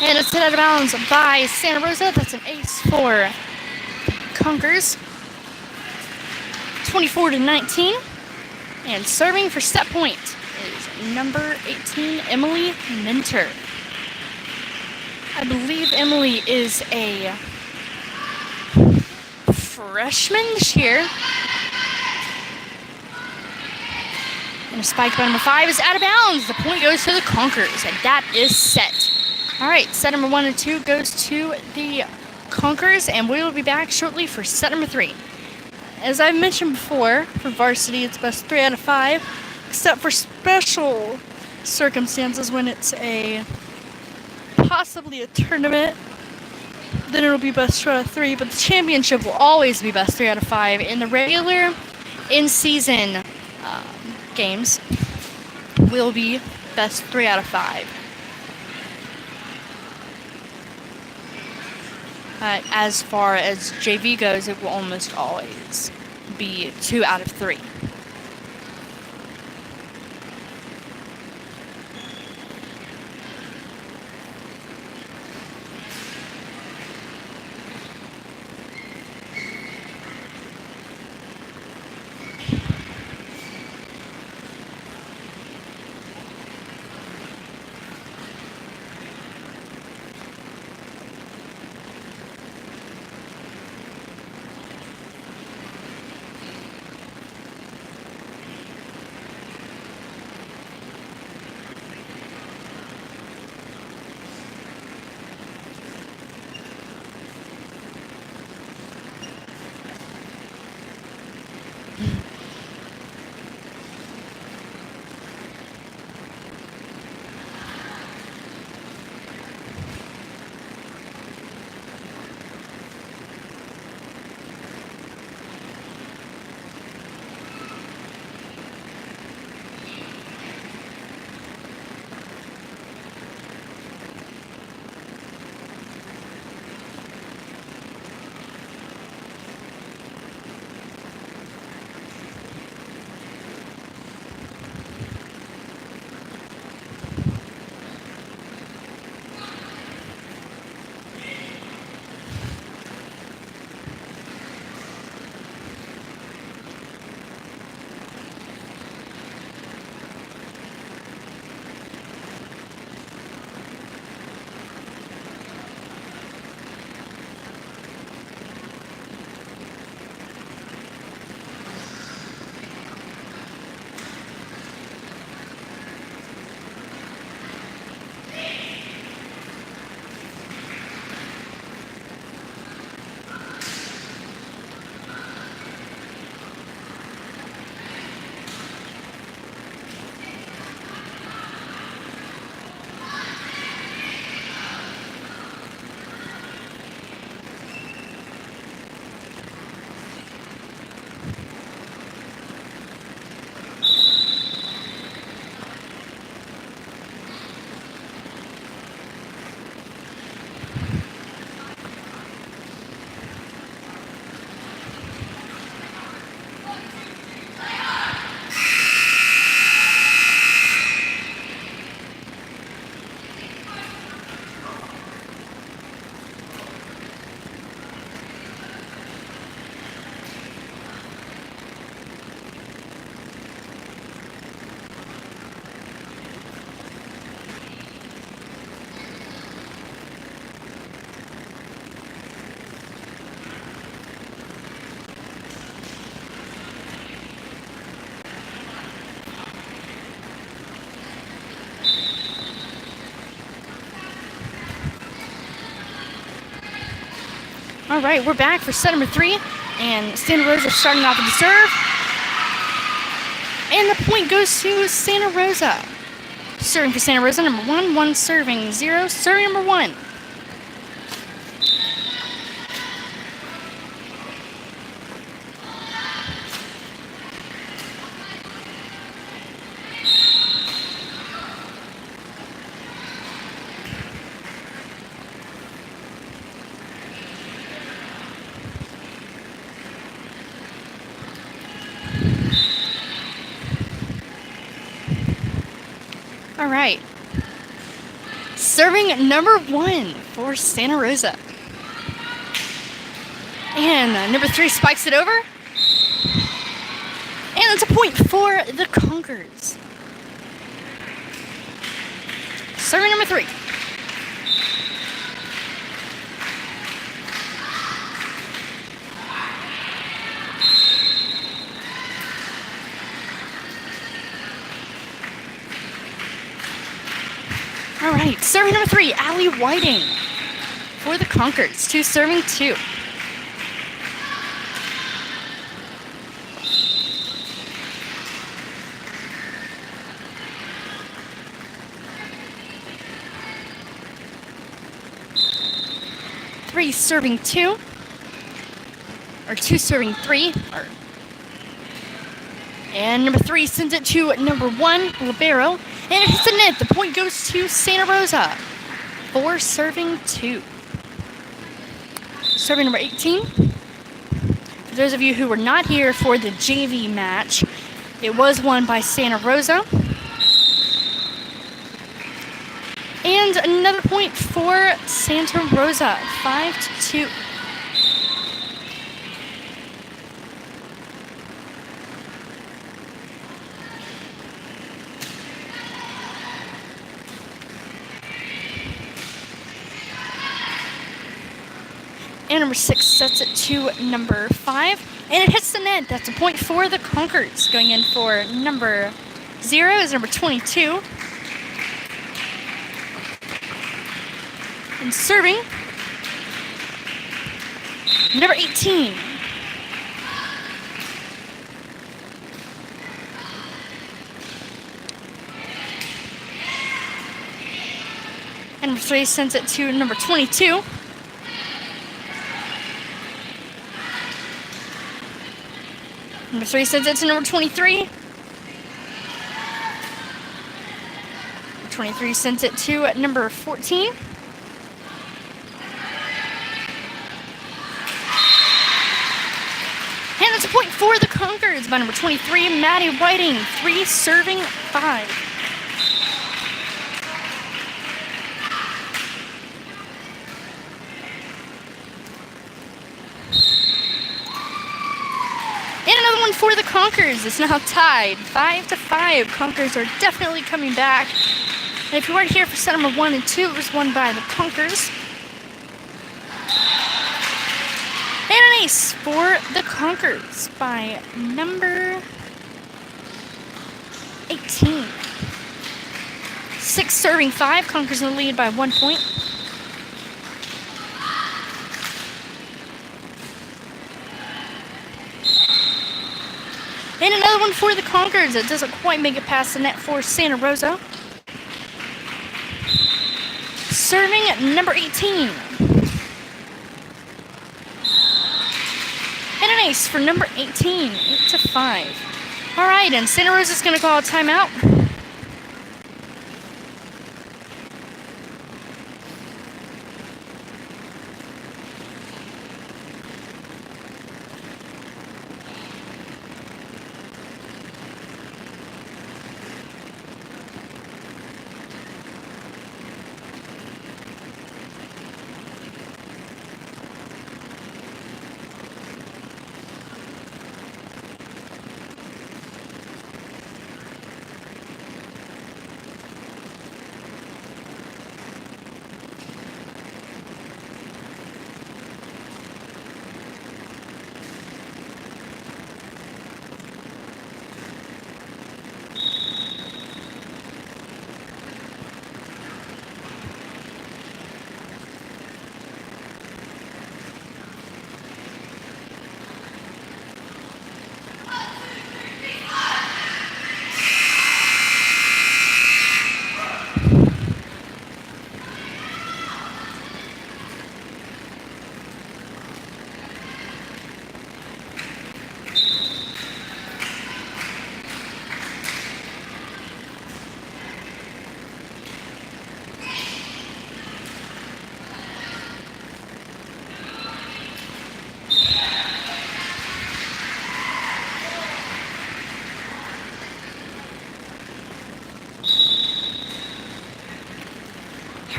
And it's hit out of bounds by Santa Rosa. That's an ace for Conquerors. 24 to 19. And serving for set point is number 18, Emily Minter. I believe Emily is a freshman this year. And a spike by number 5 is out of bounds. The point goes to the Conquerors, and that is set. All right, set number 1 and 2 goes to the Conquerors, and we will be back shortly for set number 3. As I've mentioned before, for varsity, it's best 3 out of 5, except for special circumstances when it's possibly a tournament. Then it'll be best 2 out of 3, but the championship will always be best 3 out of 5. In the regular in-season games, will be best 3 out of 5. As far as JV goes, it will almost always be 2 out of 3. All right, we're back for set number 3, and Santa Rosa starting off with the serve. And the point goes to Santa Rosa. Serving for Santa Rosa, number 1, 1 serving, 0, serving number 1. All right. Serving number 1 for Santa Rosa. And number 3 spikes it over. And it's a point for the Conquerors. Serving number 3. All right, serving number 3, Allie Whiting for the Conquerors. 2 serving 2. Three serving 2, or 2 serving 3, and number 3 sends it to number 1, Libero. And it hits the net. The point goes to Santa Rosa. 4 serving 2. Serving number 18 For those of you who were not here for the JV match, it was won by Santa Rosa. And another point for Santa Rosa, 5-2. And number 6 sets it to number 5. And it hits the net. That's a point for the Conquerors. Going in for number 0 is number 22. And serving, number 18. And number 3 sends it to number 22. Number 3 sends it to number 23. 23 sends it to number 14. And that's a point for the Conquerors by number 23, Maddie Whiting. 3 serving 5. And another one for the Conquerors. It's now tied 5-5. Conquerors are definitely coming back. And if you weren't here for set number 1 and 2, it was won by the Conquerors. And an ace for the Conquerors by number 18. 6 serving 5. Conquerors in the lead by 1 point. And another one for the Conquerors that doesn't quite make it past the net for Santa Rosa. Serving number 18. And an ace for number 18, 8-5. All right, and Santa Rosa's going to call a timeout.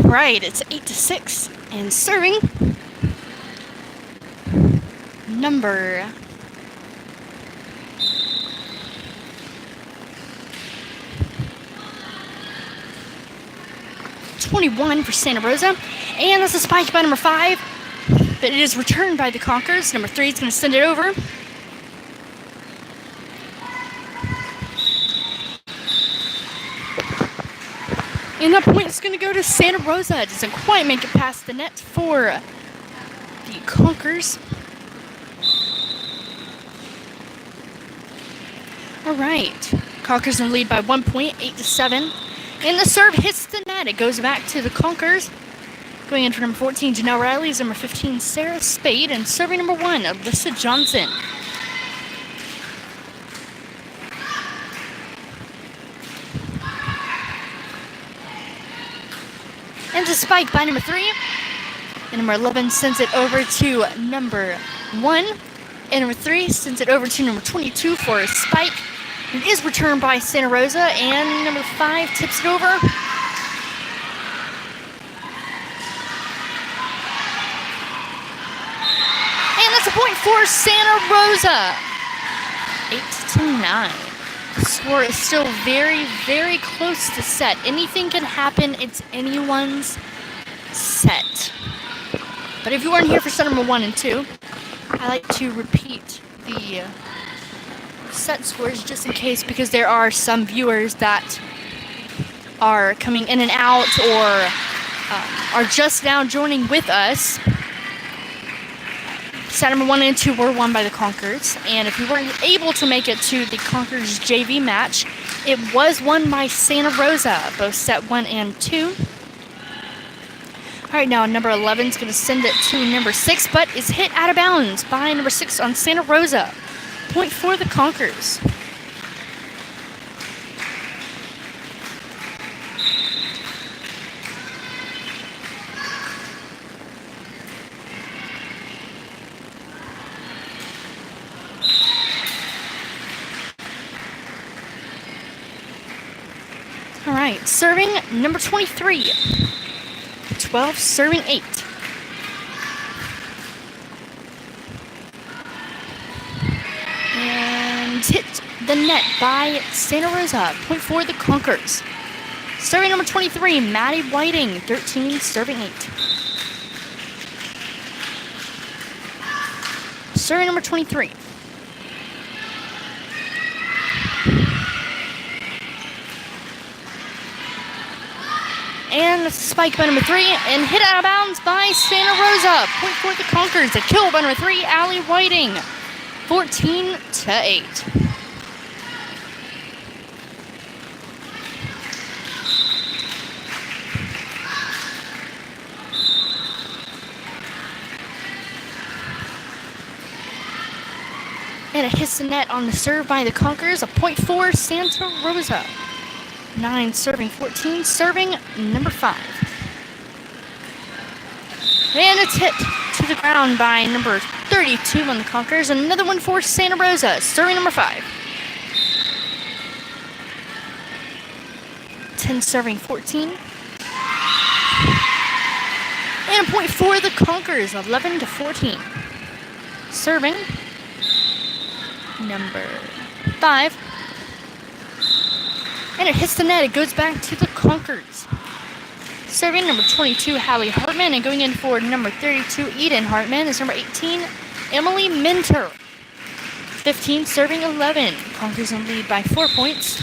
Right, it's 8-6, and serving number 21 for Santa Rosa, and that's a spike by number 5, but it is returned by the Conquerors. Number 3 is going to send it over. And that point is going to go to Santa Rosa. It doesn't quite make it past the net for the Conquerors. All right. Conquerors in the lead by 1 point, 8-7. And the serve hits the net. It goes back to the Conquerors. Going in for number 14, Janelle Riley, is number 15, Sarah Spade, and serving number 1, Alyssa Johnson. And a spike by number 3. And number 11 sends it over to number 1. And number 3 sends it over to number 22 for a spike. It is returned by Santa Rosa, and number 5 tips it over. And that's a point for Santa Rosa. 8-9. The score is still very, very close to set. Anything can happen. It's anyone's set. But if you weren't here for set number 1 and 2, I like to repeat the set scores just in case, because there are some viewers that are coming in and out or are just now joining with us. Set number 1 and 2 were won by the Conquerors, and if you weren't able to make it to the Conquerors JV match, it was won by Santa Rosa, both set 1 and 2. Alright, now number 11 is going to send it to number 6, but is hit out of bounds by number 6 on Santa Rosa. Point for the Conquerors. Alright, serving number 23. 12 serving 8. And hit the net by Santa Rosa. Point for the Conquerors. Serving number 23, Maddie Whiting. 13 serving 8. Serving number 23. And spike by number 3, and hit out of bounds by Santa Rosa. Point for the Conquerors. A kill by number 3, Allie Whiting. 14-8. And it hits the net on the serve by the Conquerors. A point for Santa Rosa. 9 serving 14, serving number 5. And it's hit to the ground by number 32 on the Conquerors. Another one for Santa Rosa, serving number 5. 10 serving 14. And a point for the Conquerors, 11-14. Serving number 5. And it hits the net. It goes back to the Conquerors. Serving number 22, Hallie Hartman. And going in for number 32, Eden Hartman, is number 18, Emily Minter. 15 serving 11. Conquerors in the lead by 4 points.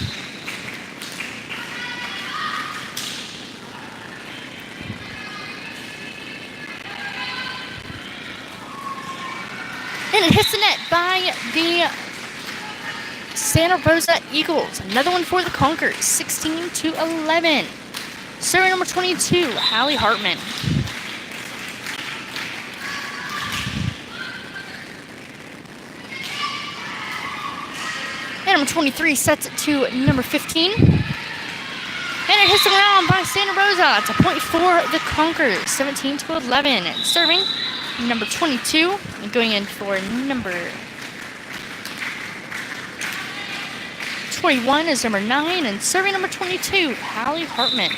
And it hits the net by the Santa Rosa Eagles. Another one for the Conquerors. 16-11. Serving number 22, Hallie Hartman. And number 23 sets it to number 15. And it hits the ground by Santa Rosa. It's a point for the Conquerors. 17-11. And serving number 22. And going in for number 21 is number 9, and serving number 22, Hallie Hartman.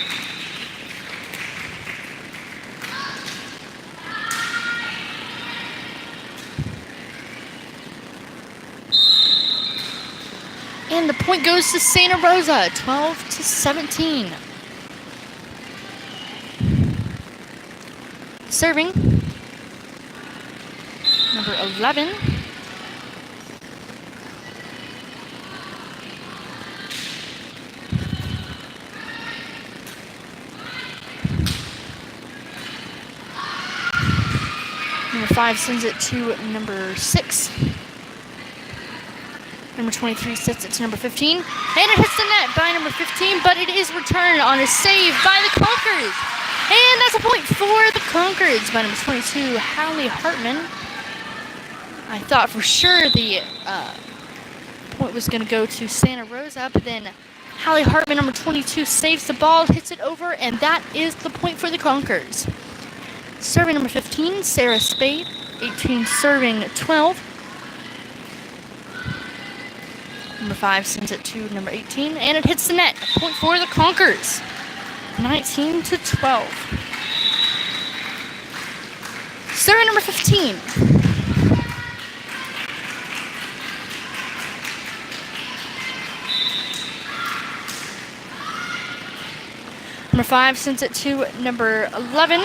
And the point goes to Santa Rosa, 12-17. Serving number 11. Number 5 sends it to number 6. Number 23 sets it to number 15. And it hits the net by number 15, but it is returned on a save by the Conquerors. And that's a point for the Conquerors by number 22, Hallie Hartman. I thought for sure the point was going to go to Santa Rosa, but then Hallie Hartman, number 22, saves the ball, hits it over, and that is the point for the Conquerors. Serving number 15, Sarah Spade. 18 serving 12. Number 5 sends it to number 18, and it hits the net. A point for the Conquerors. 19-12. Serving number 15. Number 5 sends it to number 11.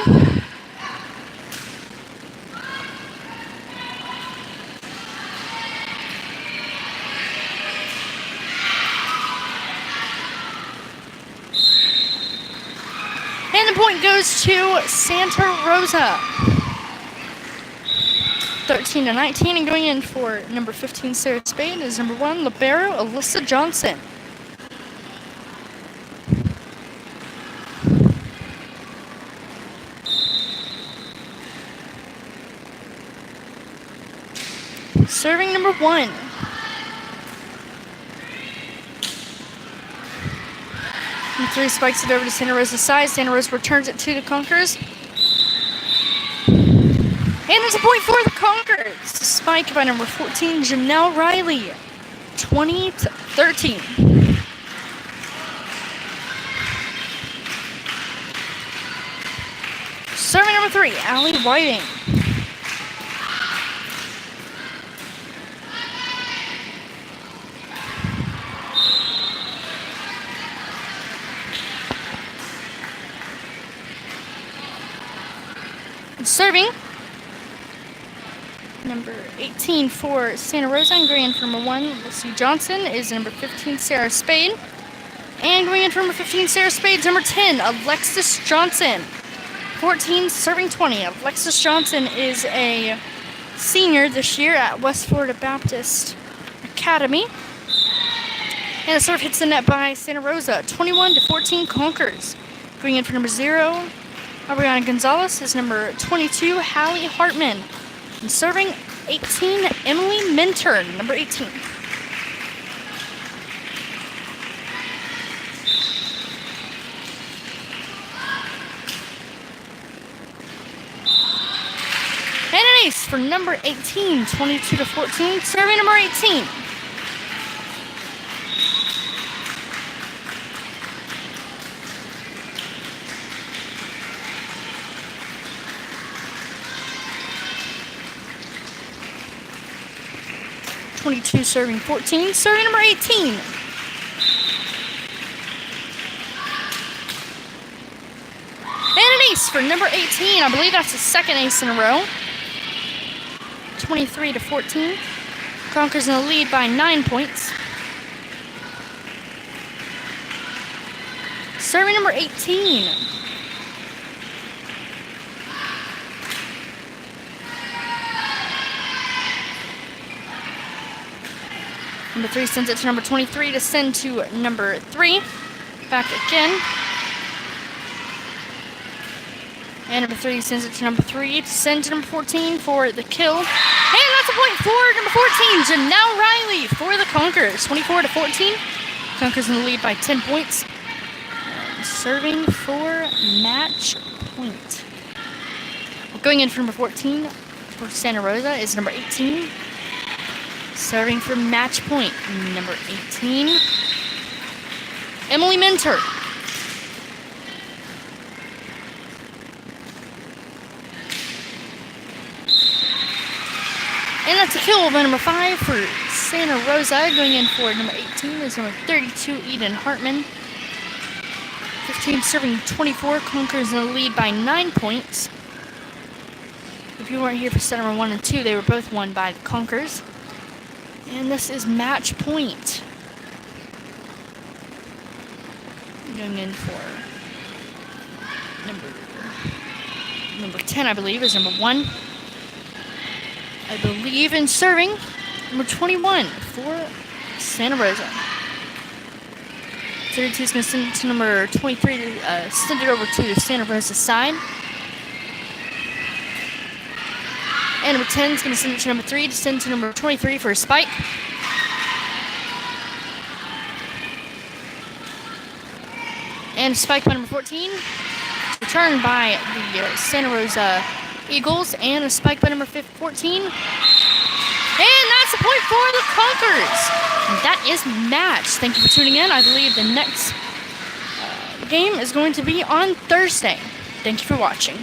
And the point goes to Santa Rosa. 13-19, and going in for number 15, Sarah Spade, is number 1, libero Alyssa Johnson. Serving number 1. And 3 spikes it over to Santa Rosa's side. Santa Rosa returns it to the Conquerors. And it's a point for the Conquerors. Spike by number 14, Janelle Riley. 20-13. Serving number 3, Allie Whiting. Serving number 18 for Santa Rosa, and going in for number 1, Lucy Johnson, is number 15, Sarah Spade. And going in for number 15, Sarah Spade, is number 10, Alexis Johnson. 14, serving 20. Alexis Johnson is a senior this year at West Florida Baptist Academy. And the serve hits the net by Santa Rosa. 21-14 Conquerors. Going in for number 0, Ariana Gonzalez, is number 22, Hallie Hartman. And serving 18, Emily Minter, number 18. And an ace for number 18, 22-14, serving number 18. Serving 14, serving number 18. And an ace for number 18. I believe that's the second ace in a row. 23-14. Conquerors in the lead by 9 points. Serving number 18. Number 3 sends it to number 23 to send to number 3. Back again. And number 3 sends it to number 3 to send to number 14 for the kill. And that's a point for number 14, Janelle Riley, for the Conquerors. 24-14. Conquerors in the lead by 10 points. And serving for match point. Going in for number 14 for Santa Rosa is number 18. Serving for match point, number 18, Emily Minter. And that's a kill by number 5 for Santa Rosa. Going in for number 18 is number 32, Eden Hartman. 15 serving 24, Conquerors in the lead by 9 points. If you weren't here for set number 1 and 2, they were both won by the Conquerors. And this is match point. Going in for number 10, I believe, is number 1. I believe in serving number 21 for Santa Rosa. 32 is going to send it to number 23 to send it over to the Santa Rosa side. And number 10 is going to send it to number 3 to send to number 23 for a spike. And a spike by number 14. Returned by the Santa Rosa Eagles. And a spike by number 14. And that's a point for the Conquerors. And that is match. Thank you for tuning in. I believe the next game is going to be on Thursday. Thank you for watching.